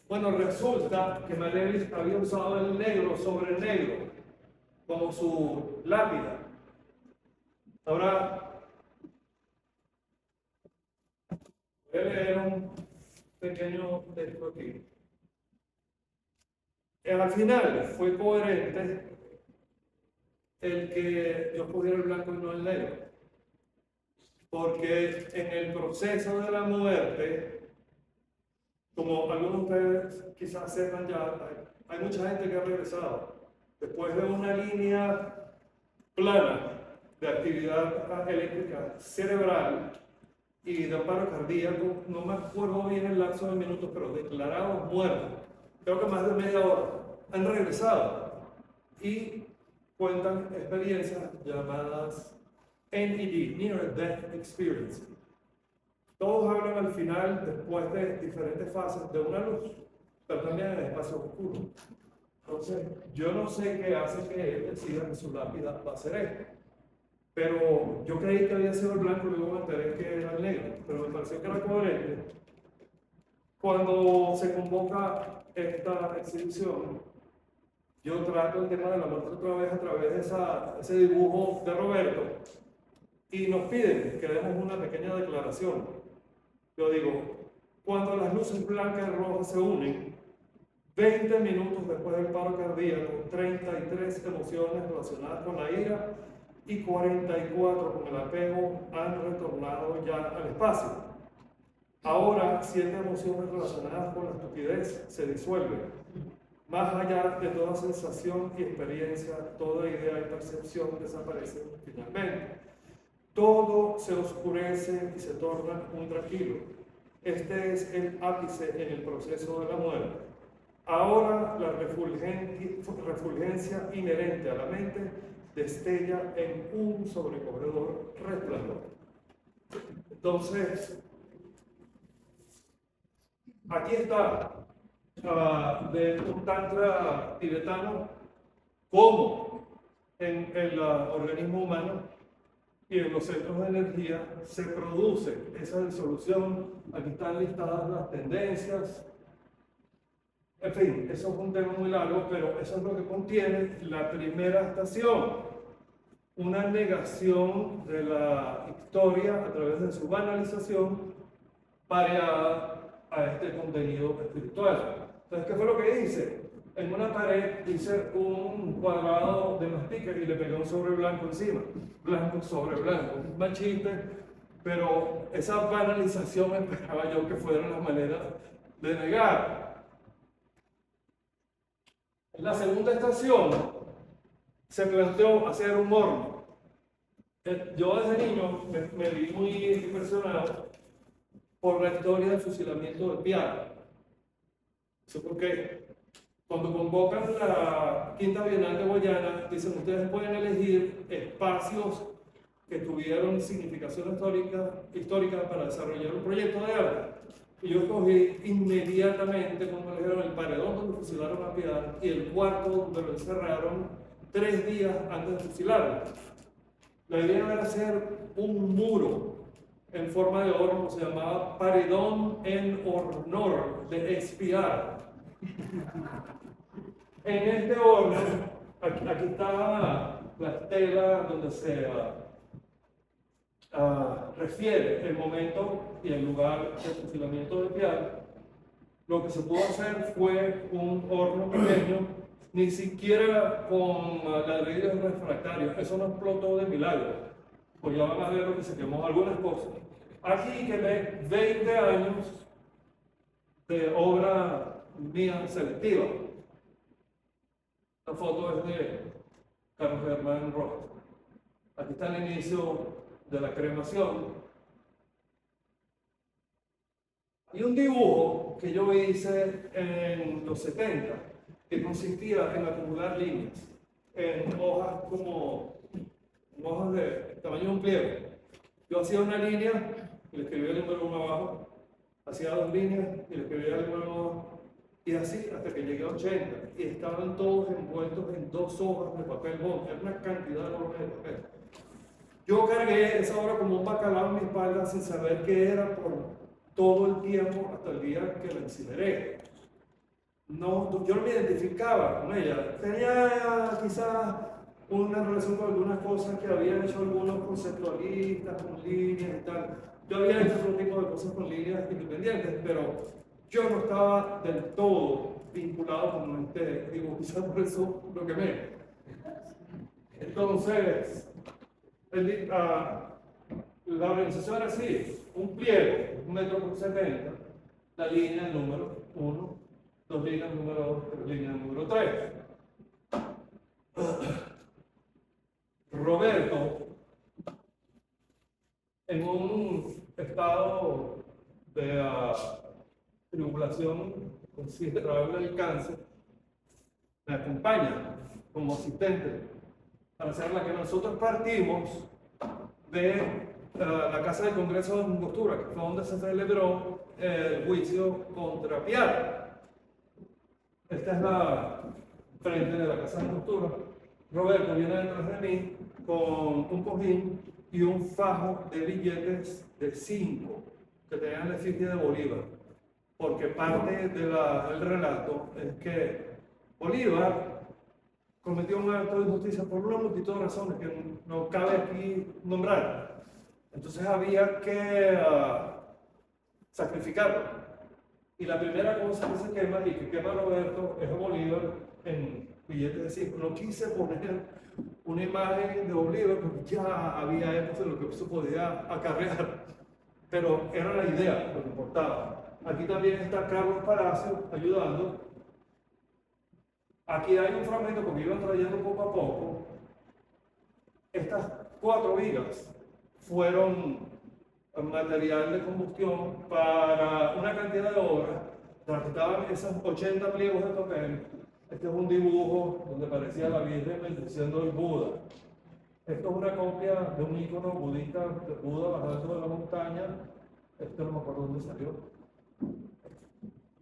Bueno, resulta que Malevich había usado el negro sobre el negro como su lápida. Ahora, voy a leer un pequeño texto aquí. Al final fue coherente el que yo pudiera el blanco y no el negro, porque en el proceso de la muerte, como algunos de ustedes quizás sepan ya, hay mucha gente que ha regresado después de una línea plana de actividad eléctrica cerebral y de paro cardíaco, no me acuerdo bien el lapso de minutos, pero declarados muertos, creo que más de media hora, han regresado y cuentan experiencias llamadas NED, Near Death Experience. Todos hablan al final, después de diferentes fases, de una luz, pero también en el espacio oscuro. Entonces, yo no sé qué hace que él decida que su lápida va a ser esto. Pero yo creí que había sido el blanco y luego me enteré que era el negro. Pero me pareció que era coherente. Cuando se convoca esta exhibición, yo trato el tema de la muerte otra vez a través de ese dibujo de Roberto y nos piden que demos una pequeña declaración. Yo digo, cuando las luces blancas y rojas se unen, 20 minutos después del paro cardíaco, 33 emociones relacionadas con la ira y 44 con el apego han retornado ya al espacio. Ahora, 7 emociones relacionadas con la estupidez se disuelven. Más allá de toda sensación y experiencia, toda idea y percepción desaparecen finalmente. Todo se oscurece y se torna muy tranquilo. Este es el ápice en el proceso de la muerte. Ahora la refulgencia inherente a la mente destella en un sobrecogedor resplandor. Entonces, aquí está de un tantra tibetano cómo en el organismo humano y en los centros de energía se produce esa disolución. Aquí están listadas las tendencias. En fin, eso es un tema muy largo, pero eso es lo que contiene la primera estación. Una negación de la historia a través de su banalización pareada a este contenido espiritual. Entonces, ¿qué fue lo que hice? En una pared hice un cuadrado de mastica y le pegué un sobre blanco encima. Blanco sobre blanco. Un mal chiste, pero esa banalización esperaba yo que fuera la manera de negar. En la segunda estación se planteó hacer un horno. Yo desde niño me vi muy impresionado por la historia del fusilamiento de Piar. Eso porque cuando convocan la Quinta Bienal de Guayana, dicen ustedes pueden elegir espacios que tuvieron significación histórica para desarrollar un proyecto de arte. Y yo escogí inmediatamente, como me dijeron, el paredón donde fusilaron a Piar y el cuarto donde lo encerraron 3 días antes de fusilarlo. La idea era hacer un muro en forma de horno, se llamaba Paredón en Honor de Espiar. En este horno, aquí está la tela donde se refiere el momento y el lugar del fusilamiento de Piar. Lo que se pudo hacer fue un horno pequeño, ni siquiera con ladrillos refractarios, eso no explotó de milagro. Pues ya van a ver lo que se quemó, algunas cosas. Aquí quemé 20 años de obra mía selectiva. Esta foto es de Carlos Germán Rojas. Aquí está el inicio de la cremación. Y un dibujo que yo hice en los 70, que consistía en acumular líneas en hojas como hojas de tamaño de un pliego. Yo hacía una línea y le escribía el número 1 abajo, hacía 2 líneas y le escribía el número 1 abajo, y así hasta que llegué a 80, y estaban todos envueltos en 2 hojas de papel bond, era una cantidad enorme de papel. Yo cargué esa obra como un bacalao en mi espalda sin saber qué era por todo el tiempo hasta el día que la incineré. No, yo no me identificaba con ella, tenía quizás una relación con algunas cosas que habían hecho algunos conceptualistas con líneas y tal. Yo había hecho otro tipo de cosas con líneas independientes, pero yo no estaba del todo vinculado con este dibujo, quizás por eso lo quemé. Entonces, la organización era así, un pliego, 1,70 m, la línea del número 1, 2 líneas del número 2, 3 líneas del número 3. Roberto, en un estado de tribulación considerable del cáncer, me acompaña como asistente para hacer la que nosotros partimos de la Casa del Congreso de Angostura, que fue donde se celebró el juicio contra Piar. Esta es la frente de la Casa de Angostura. Roberto viene detrás de mí con un cojín y un fajo de billetes de 5 que tenían la efigie de Bolívar, porque parte del relato es que Bolívar cometió un acto de injusticia por una multitud de razones que no cabe aquí nombrar. Entonces había que sacrificarlo. Y la primera cosa que se quema y que quema Roberto es a Bolívar en billetes de 5. No quise poner una imagen de Bolívar porque ya había hemos de lo que se podía acarrear, pero era la idea lo que importaba. Aquí también está Carlos Palacio ayudando. Aquí hay un fragmento que me iban trayendo poco a poco. Estas 4 vigas fueron material de combustión para una cantidad de obras. Trataban esos 80 pliegos de papel. Este es un dibujo donde parecía la Virgen bendiciendo el Buda. Esto es una copia de un ícono budista de Buda bajando de la montaña. Esto no me acuerdo dónde salió.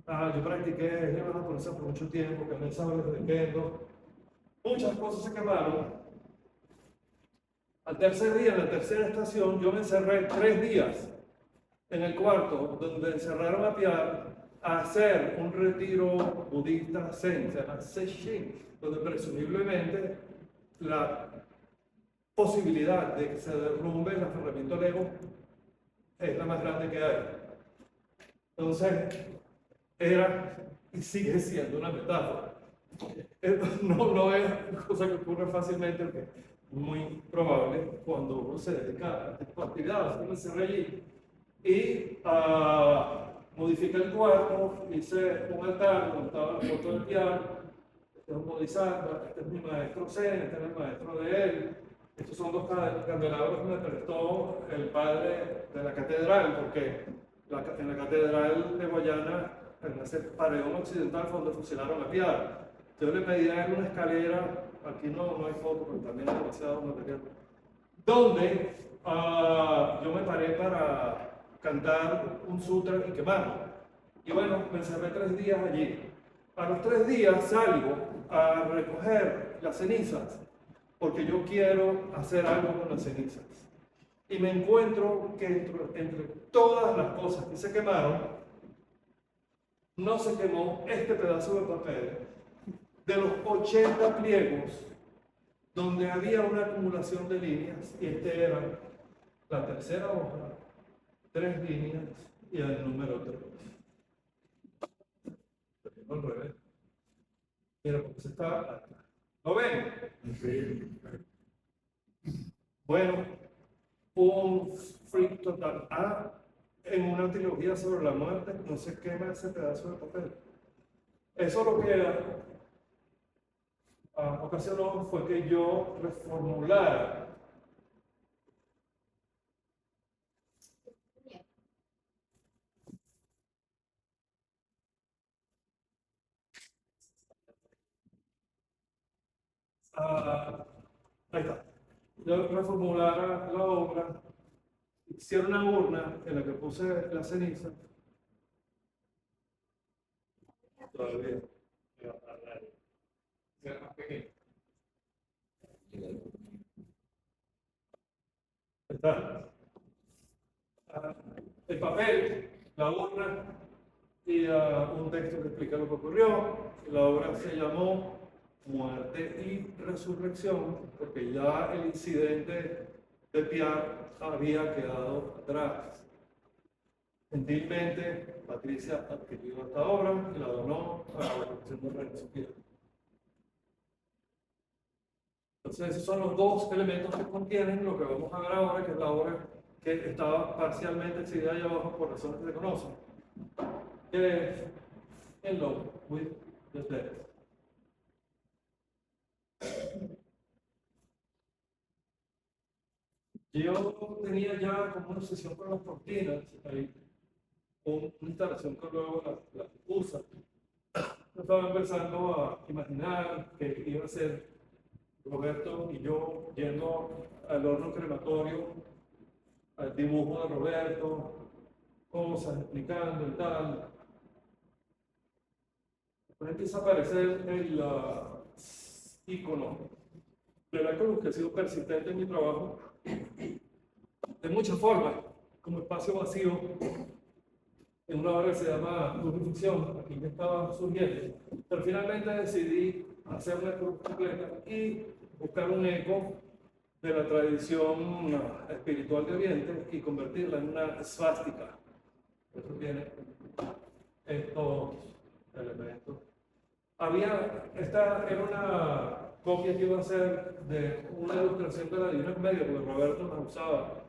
Yo practiqué esgrima japonesa por mucho tiempo, quemé sables de kendo. Muchas cosas se quemaron. Al tercer día, en la tercera estación, yo me encerré 3 días en el cuarto donde encerraron a Piar a hacer un retiro budista zen, se llama Sesshin, donde presumiblemente la posibilidad de que se derrumbe el aferramiento al ego es la más grande que hay. Entonces, era y sigue siendo una metáfora. No es cosa que ocurre fácilmente, porque es muy probable cuando uno se dedica a este tipo de actividades. Yo me encerré allí y modifiqué el cuarto, hice un altar donde estaba la foto del Piar. Este es un bodhisattva, este es mi maestro Zen, este es el maestro de él. Estos son 2 candelabros que me prestó el padre de la catedral, porque en la catedral de Guayana, en ese paredón occidental fue donde fusilaron a Piar. Yo le pedí a él una escalera, aquí no hay foto, pero también hay demasiado material, donde yo me paré para cantar un sutra y quemarlo. Y bueno, me encerré 3 días allí. A los 3 días salgo a recoger las cenizas, porque yo quiero hacer algo con las cenizas. Y me encuentro que entre todas las cosas que se quemaron, no se quemó este pedazo de papel de los 80 pliegos donde había una acumulación de líneas, y este era la tercera hoja, 3 líneas y el número 3. Al revés. Mira, porque se está acá. ¿Lo ven? Sí. Bueno, un freak total. En una trilogía sobre la muerte no se quema ese pedazo de papel. Eso lo que ocasionó fue que yo reformulara ahí está. Yo reformulara la obra, hiciera una urna en la que puse la ceniza. Todavía. Sea más pequeño. Está. El papel, la urna y un texto que explica lo que ocurrió. La obra se llamó Muerte y Resurrección, porque ya el incidente de Pierre había quedado atrás. Gentilmente, Patricia adquirió esta obra y la donó a la Organización de Redención Pierre. Entonces, esos son los 2 elementos que contienen lo que vamos a ver ahora, que es la obra que estaba parcialmente exhibida allá abajo por razones que se conocen, que es In Love with the Dead. Yo tenía ya como una obsesión con las cortinas, ahí, una instalación que luego la usa. Yo estaba empezando a imaginar que iba a ser Roberto y yo yendo al horno crematorio, al dibujo de Roberto, cosas explicando y tal. Después empieza a aparecer el icono de la cruz, que ha sido persistente en mi trabajo, de muchas formas, como espacio vacío, en una obra que se llama Cruz y Ficción, aquí que estaba surgiendo, pero finalmente decidí hacer una cruz completa y buscar un eco de la tradición espiritual de Oriente y convertirla en una svástica. Eso tiene estos elementos. Esta era una copia que iba a hacer de una ilustración de la Divina Comedia, porque Roberto la usaba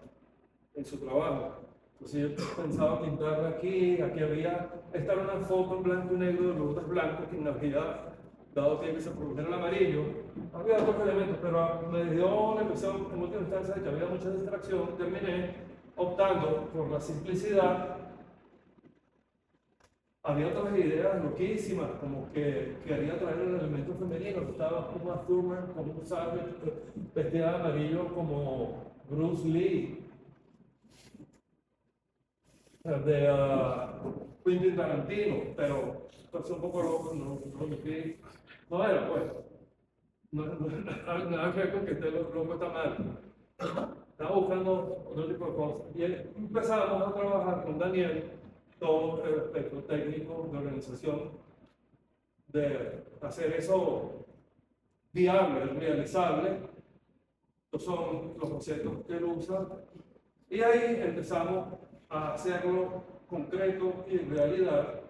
en su trabajo. Entonces yo pensaba pintarla aquí había, esta era una foto en blanco y negro de Lourdes Blanco, que en había dado tiempo que se produjera el amarillo. Había otros elementos, pero me dio la impresión en última instancia de que había mucha distracción. Terminé optando por la simplicidad. Había otras ideas loquísimas, como que quería traer el elemento femenino. Estaba Uma Thurman con un sable vestida de amarillo como Bruce Lee, de Quentin Tarantino, pero pareció un poco loco, no era pues. Nada que ver con que esté loco está mal. Estaba buscando otro tipo de cosas. Y empezamos a trabajar con Daniel todo el aspecto técnico de organización, de hacer eso viable, realizable. Estos son los conceptos que él usa. Y ahí empezamos a hacerlo concreto y en realidad.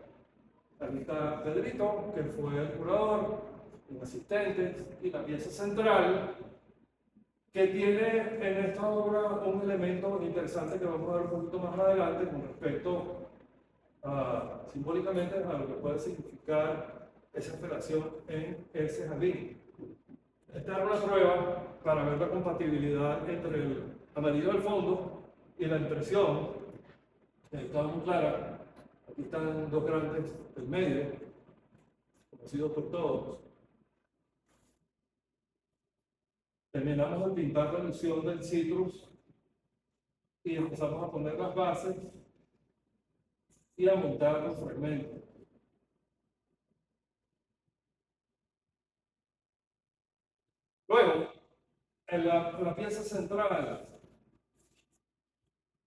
Aquí está Pedrito, que fue el curador, los asistentes, y la pieza central, que tiene en esta obra un elemento interesante que vamos a ver un poquito más adelante con respecto simbólicamente a lo que puede significar esa operación en ese jardín. Esta era una prueba para ver la compatibilidad entre el amarillo del fondo y la impresión, que estaba muy clara. Aquí están 2 grandes del medio, conocidos por todos. terminamos de pintar la ilusión del citrus y empezamos a poner las bases y a montar los fragmentos. Luego, en la pieza central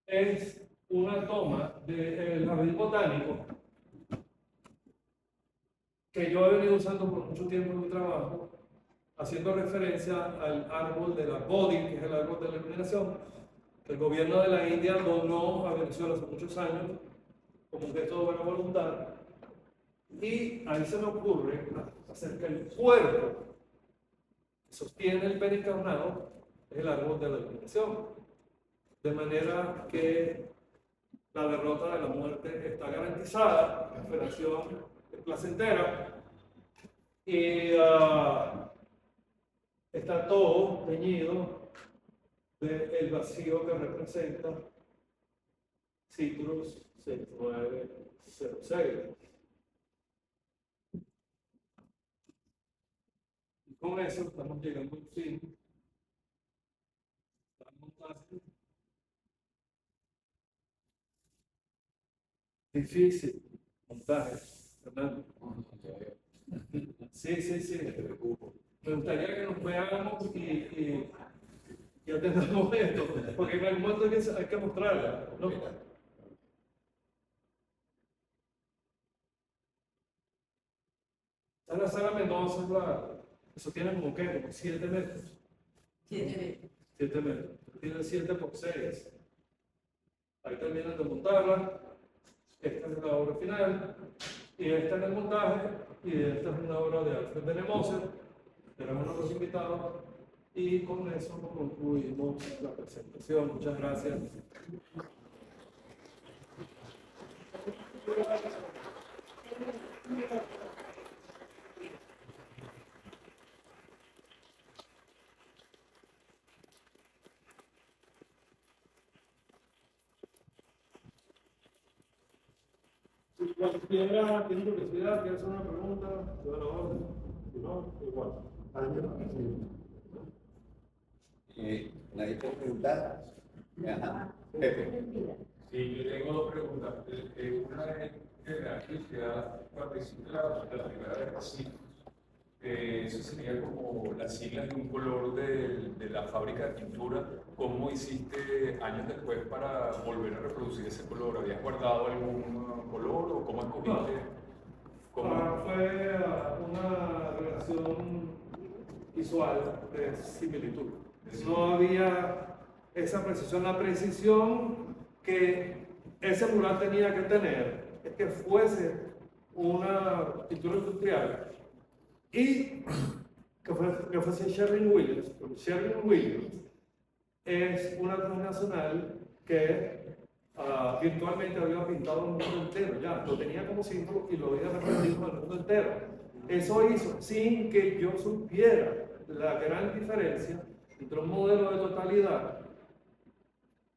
es una toma del jardín botánico que yo he venido usando por mucho tiempo en mi trabajo, haciendo referencia al árbol de la Bodhi, que es el árbol de la iluminación, que el gobierno de la India donó a Venezuela hace muchos años como un gesto de buena voluntad. Y ahí se me ocurre hacer que el cuerpo que sostiene el pericarnado es el árbol de la iluminación. De manera que la derrota de la muerte está garantizada, la operación es placentera y está todo teñido del vacío que representa Citrus 6906. Y con eso estamos llegando al fin. Difícil montaje, Fernando. Sí, sí, sí. Me gustaría que nos veamos y atendamos esto, porque en algún momento hay que mostrarla, ¿no? Está en la sala Mendoza, eso tiene como ¿qué? Como 7 metros. 7 metros. 7 metros. Tiene 7 por 6. Ahí terminan de montarla. Esta es la obra final. Y esta es el montaje. Y esta es una obra de Alfred Benemoser. Tenemos unos invitados. Y con eso concluimos la presentación. Muchas gracias. ¿Tiene curiosidad? ¿Quiere hacer una pregunta? ¿De la orden? Si no, igual. Nadie puede preguntar. Ajá. Pepe. Sí, yo tengo dos preguntas. Una es que me da curiosidad, cuando hiciste la primera vez así, eso sería como las siglas de un color de la fábrica de pintura. ¿Cómo hiciste años después para volver a reproducir ese color? ¿Habías guardado algún color o cómo escogiste? Fue una relación visual de similitud. No había esa precisión. La precisión que ese mural tenía que tener es que fuese una pintura industrial y que fuese Sherwin Williams. Porque Sherwin Williams es una transnacional que virtualmente había pintado el mundo entero, ya lo tenía como símbolo y lo había repetido en el mundo entero. Eso hizo sin que yo supiera la gran diferencia entre un modelo de totalidad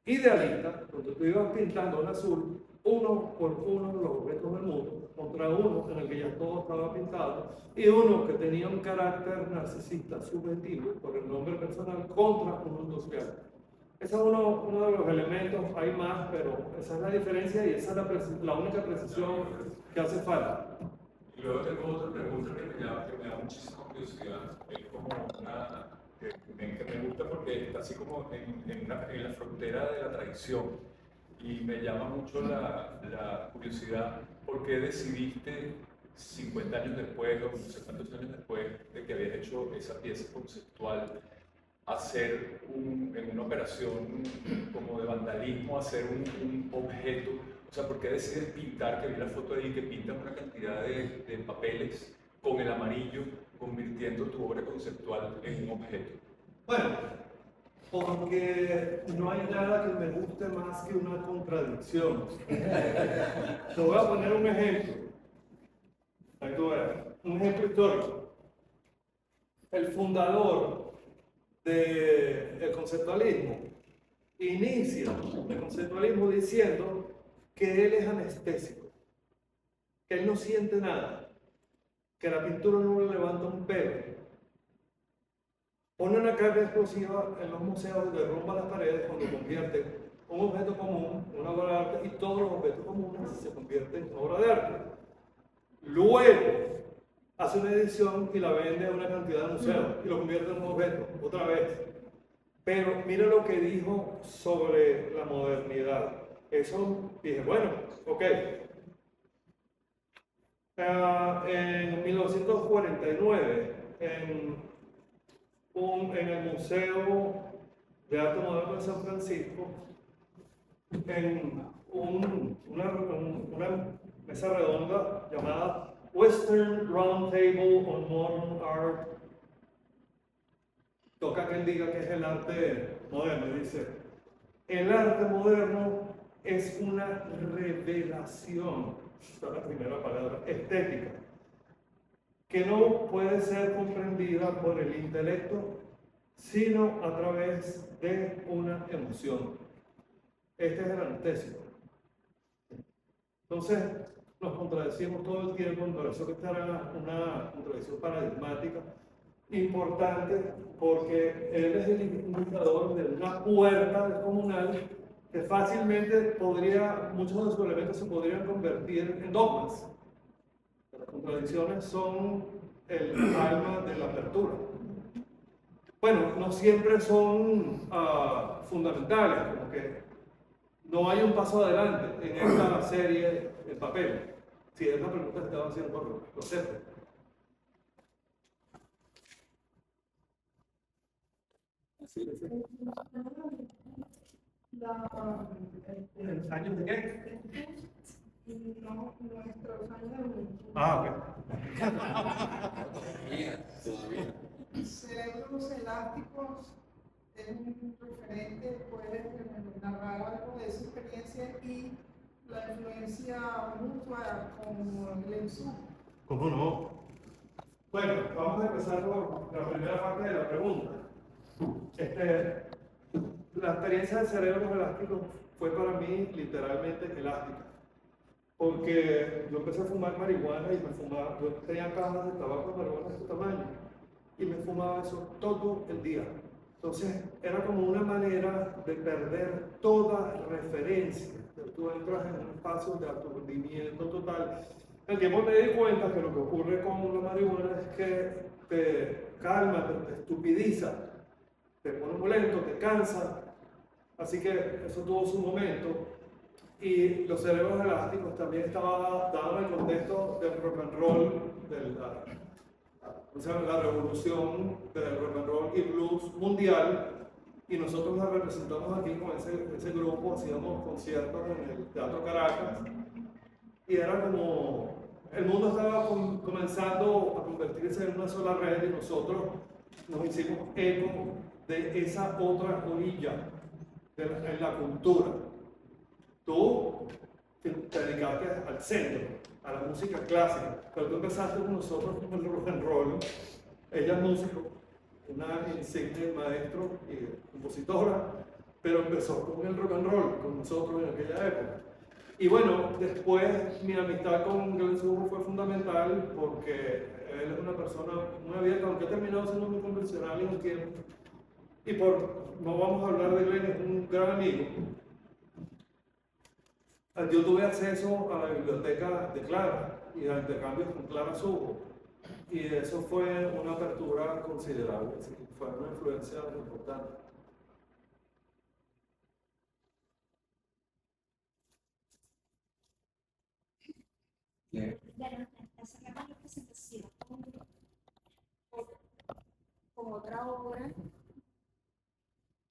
idealista, donde tú ibas pintando en azul uno por uno los objetos del mundo, contra uno en el que ya todo estaba pintado, y uno que tenía un carácter narcisista subjetivo por el nombre personal contra uno industrial. Ese es uno de los elementos, hay más, pero esa es la diferencia y esa es la única precisión que hace falta. Y luego tengo otra pregunta que me da muchísima curiosidad. Es como una que me gusta porque está así como en la frontera de la tradición. Y me llama mucho la curiosidad, ¿por qué decidiste 50 años después o no sé cuántos años después de que habías hecho esa pieza conceptual, hacer en una operación como de vandalismo, hacer un objeto? O sea, ¿por qué decides pintar, que vi la foto ahí, que pintas una cantidad de papeles con el amarillo, convirtiendo tu obra conceptual en un objeto? Bueno, porque no hay nada que me guste más que una contradicción. Te voy a poner un ejemplo. Ahí tú ves, un ejemplo histórico. El fundador del conceptualismo inicia el conceptualismo diciendo que él es anestésico, que él no siente nada, que la pintura no le levanta un pelo. pone una carga explosiva en los museos, derrumba las paredes cuando convierte un objeto común en una obra de arte y todos los objetos comunes se convierten en obra de arte. Luego hace una edición y la vende a una cantidad de museos y lo convierte en un objeto, otra vez. Pero mira lo que dijo sobre la modernidad. Eso dije, bueno, ok. En 1949, en el Museo de Arte Moderno de San Francisco, en una mesa redonda llamada Western Round Table on Modern Art, toca que él diga que es el arte moderno. Dice, el arte moderno es una revelación, esta es la primera palabra, estética, que no puede ser comprendida por el intelecto, sino a través de una emoción. Este es el anestésico. Entonces, nos contradecimos todo el tiempo, me pareció que esta era una contradicción paradigmática importante, porque él es el indicador de una puerta descomunal que fácilmente muchos de sus elementos se podrían convertir en dogmas. Las contradicciones son el alma de la apertura. Bueno, no siempre son fundamentales, como que no hay un paso adelante en esta serie de papel. Si es la pregunta que estaba haciendo por lo acepto. ¿Años de qué? No, nuestros años. Cerebros elásticos es un referente, puede narrar algo de esa experiencia y la influencia mutua con el Zoom. ¿Cómo no? Bueno, vamos a empezar por la primera parte de la pregunta. La experiencia de cerebros elásticos fue para mí literalmente elástica. Porque yo empecé a fumar marihuana y yo tenía cajas de tabaco de marihuana de este tamaño y me fumaba eso todo el día. Entonces era como una manera de perder toda referencia. Tú entras en un espacio de aturdimiento total. El tiempo me di cuenta que lo que ocurre con la marihuana es que te calma, te estupidiza, te pone muy lento, te cansa. Así que eso tuvo su momento. Y los cerebros elásticos también estaba dado en el contexto del rock and roll, de la revolución del rock and roll y blues mundial, y nosotros la representamos aquí con ese grupo, hacíamos conciertos en el Teatro Caracas, y era como, el mundo estaba comenzando a convertirse en una sola red y nosotros nos hicimos eco de esa otra orilla en la cultura. Tú te dedicaste al centro, a la música clásica, pero tú empezaste con nosotros con el rock and roll. Ella es músico, una insigne maestro y compositora, pero empezó con el rock and roll, con nosotros en aquella época. Y bueno, después mi amistad con Glenn Subo fue fundamental porque él es una persona muy abierta, aunque ha terminado siendo muy convencional en un tiempo. Y no vamos a hablar de Glenn, es un gran amigo. Yo tuve acceso a la biblioteca de Clara y a intercambios con Clara Subo, y eso fue una apertura considerable, así que fue una influencia importante. Bueno, cerramos la presentación con otra obra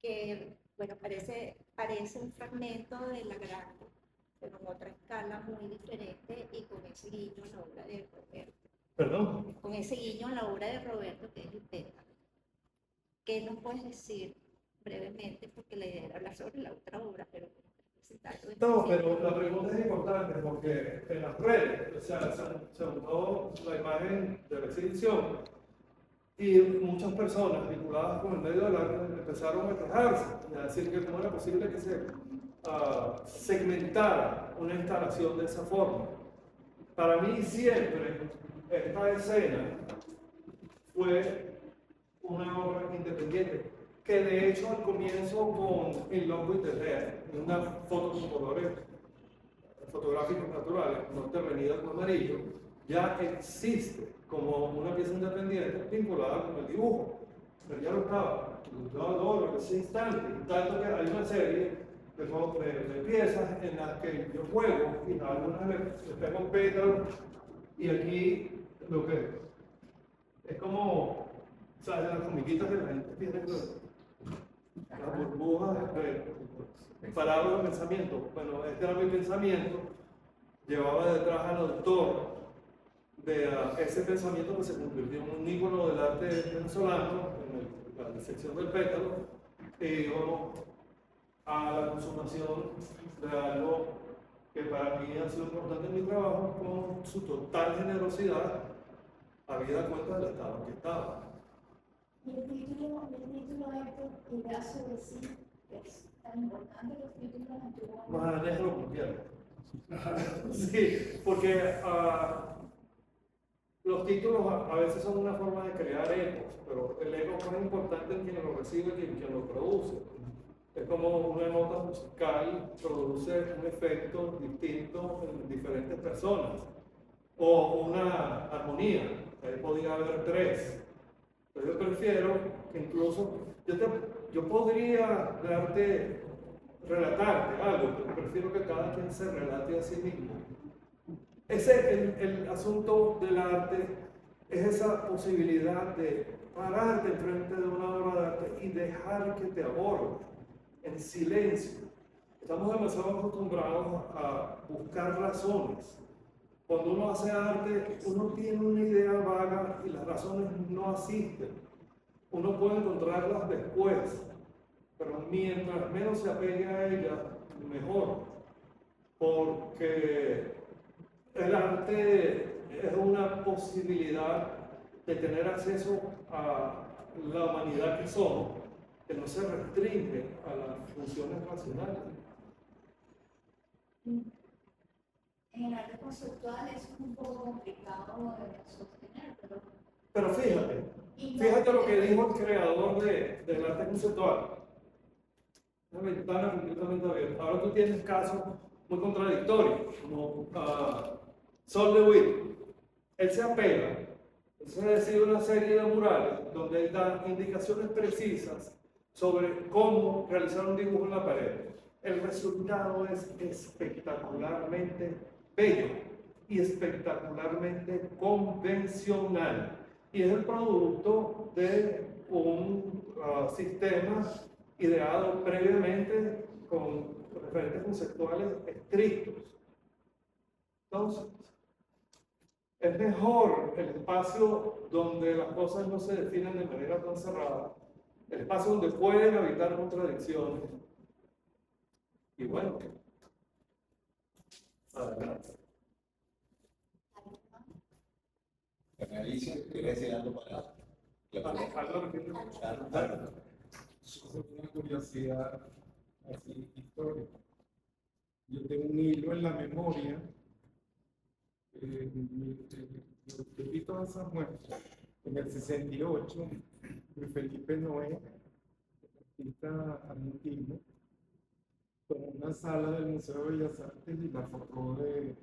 que, bueno, parece un fragmento de La Grande, pero en otra escala muy diferente y con ese guiño en la obra de Roberto. ¿Perdón? Con ese guiño en la obra de Roberto, que es Ipeta. ¿Qué nos puedes decir brevemente? Porque la idea era hablar sobre la otra obra, pero no, pero la pregunta es importante porque en las redes, o sea, se montó la imagen de la exhibición y muchas personas vinculadas con el medio del arte empezaron a quejarse, a decir que cómo era posible que se segmentara una instalación de esa forma. Para mí siempre esta escena fue una obra independiente, que de hecho al comienzo con In Love with the Dead, una foto con colores fotográficos naturales, no intervenida con amarillo, ya existe como una pieza independiente vinculada con el dibujo. Pero ya lo estaba, yo adoro ese instante, tanto que hay una serie de piezas en las que yo juego y a algunas le pego pétalos y aquí lo que es como, ¿sabes? Las comiquitas que la gente tiene, las burbujas parados de pensamiento. Bueno, este era mi pensamiento, llevaba detrás al autor de ese pensamiento que se convirtió en un ícono del arte venezolano, en la sección del pétalo, y bueno, a la consumación de algo que para mí ha sido importante en mi trabajo, con su total generosidad, habida cuenta del estado en que estaba. Y el título este que hace decir que es tan importante los títulos antiguos. Manéjalo como quieras. Sí, porque los títulos a veces son una forma de crear ecos, pero el eco es más importante en quien lo recibe que en quien lo produce. Es como una nota musical produce un efecto distinto en diferentes personas, o una armonía, ahí podría haber tres. Pero yo prefiero que incluso, yo podría relatarte algo, pero prefiero que cada quien se relate a sí mismo. El asunto del arte es esa posibilidad de pararte enfrente de una obra de arte y dejar que te aborde en silencio. Estamos demasiado acostumbrados a buscar razones. Cuando uno hace arte, uno tiene una idea vaga y las razones no asisten. Uno puede encontrarlas después, pero mientras menos se apegue a ellas, mejor. Porque el arte es una posibilidad de tener acceso a la humanidad que somos, que no se restringe a las funciones racionales. En el arte conceptual es un poco complicado de sostener, Pero fíjate lo que dijo el creador del arte conceptual. Una ventana completamente abierta. Ahora tú tienes casos muy contradictorios, como Sol DeWitt. Él se apega, él se decide una serie de murales donde él da indicaciones precisas sobre cómo realizar un dibujo en la pared. El resultado es espectacularmente bello y espectacularmente convencional. Y es el producto de un sistema ideado previamente con referentes conceptuales estrictos. Entonces, es mejor el espacio donde las cosas no se definen de manera tan cerrada, el espacio donde pueden habitar contradicciones. Y bueno, adelante. Alicia, ¿quieres decir algo para Una curiosidad así histórica. Yo tengo un hilo en la memoria. Yo vi todas esas muestras. En el 68, Felipe Noé, artista argentino, tomó una sala del Museo de Bellas Artes y la forró de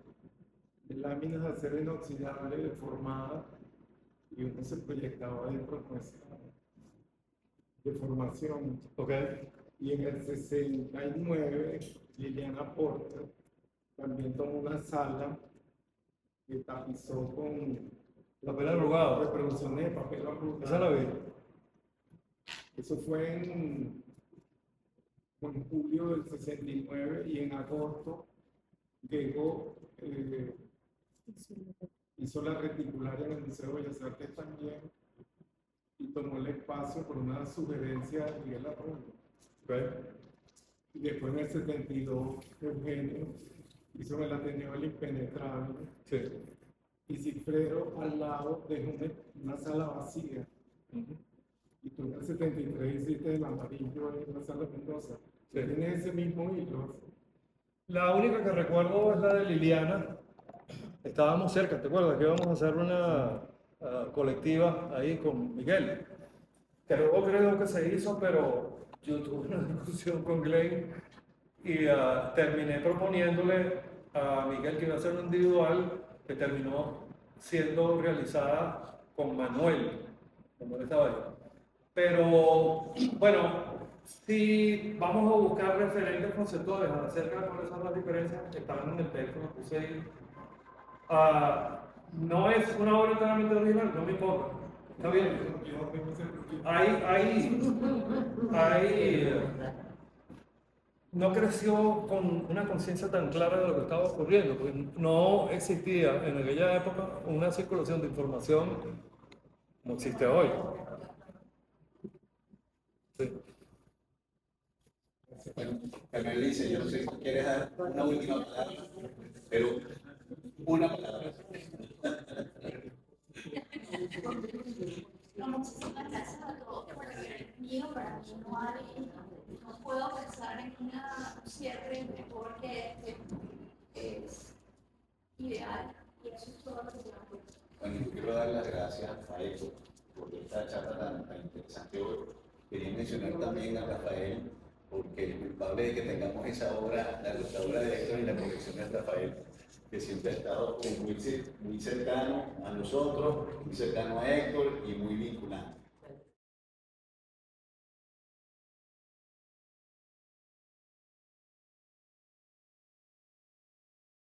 láminas de acero inoxidable deformadas, y uno se proyectaba dentro con esa deformación. Okay. Y en el 69, Liliana Porter también tomó una sala que tapizó con Papel arrugado. reproducciones de papel arrugado. Esa la vi. Eso fue en julio del 69, y en agosto llegó, hizo la reticularia en el Museo de Bellas Artes también, y tomó el espacio por una sugerencia de Miguel Arroyo. Okay. Y después en el 72, Eugenio hizo en el Ateneo el Impenetrable. Sí. Y Cifrero al lado dejó una sala vacía. Y tú en el 73 hiciste el amarillo en la sala Mendoza. Sí. Tiene ese mismo hilo. La única que recuerdo es la de Liliana. Estábamos cerca, ¿te acuerdas? Que íbamos a hacer una colectiva ahí con Miguel. creo que se hizo, pero yo tuve una discusión con Glenn y terminé proponiéndole a Miguel que iba a hacer un individual que terminó siendo realizada con Manuel estaba ahí. Pero bueno, si vamos a buscar referentes conceptuales acerca de cuáles son las diferencias que están en el texto que puse ahí, no es una obra enteramente original, no me importa. Está bien. No creció con una conciencia tan clara de lo que estaba ocurriendo, porque no existía en aquella época una circulación de información como existe hoy. Sí. Bueno, Carmen dice, yo no sé si tú quieres dar una última palabra, pero una palabra. No, muchísimas gracias a todos por haber venido. Para mí no puedo pensar en un cierre mejor que este. Es ideal y eso es todo lo que yo hago. Bueno, yo quiero dar las gracias a Rafael por esta charla tan interesante hoy. Quería mencionar también a Rafael, porque el culpable de que tengamos esa obra, la obra de Héctor y la colección de Rafael, que siempre ha estado muy cercano a nosotros, muy cercano a Héctor y muy vinculante.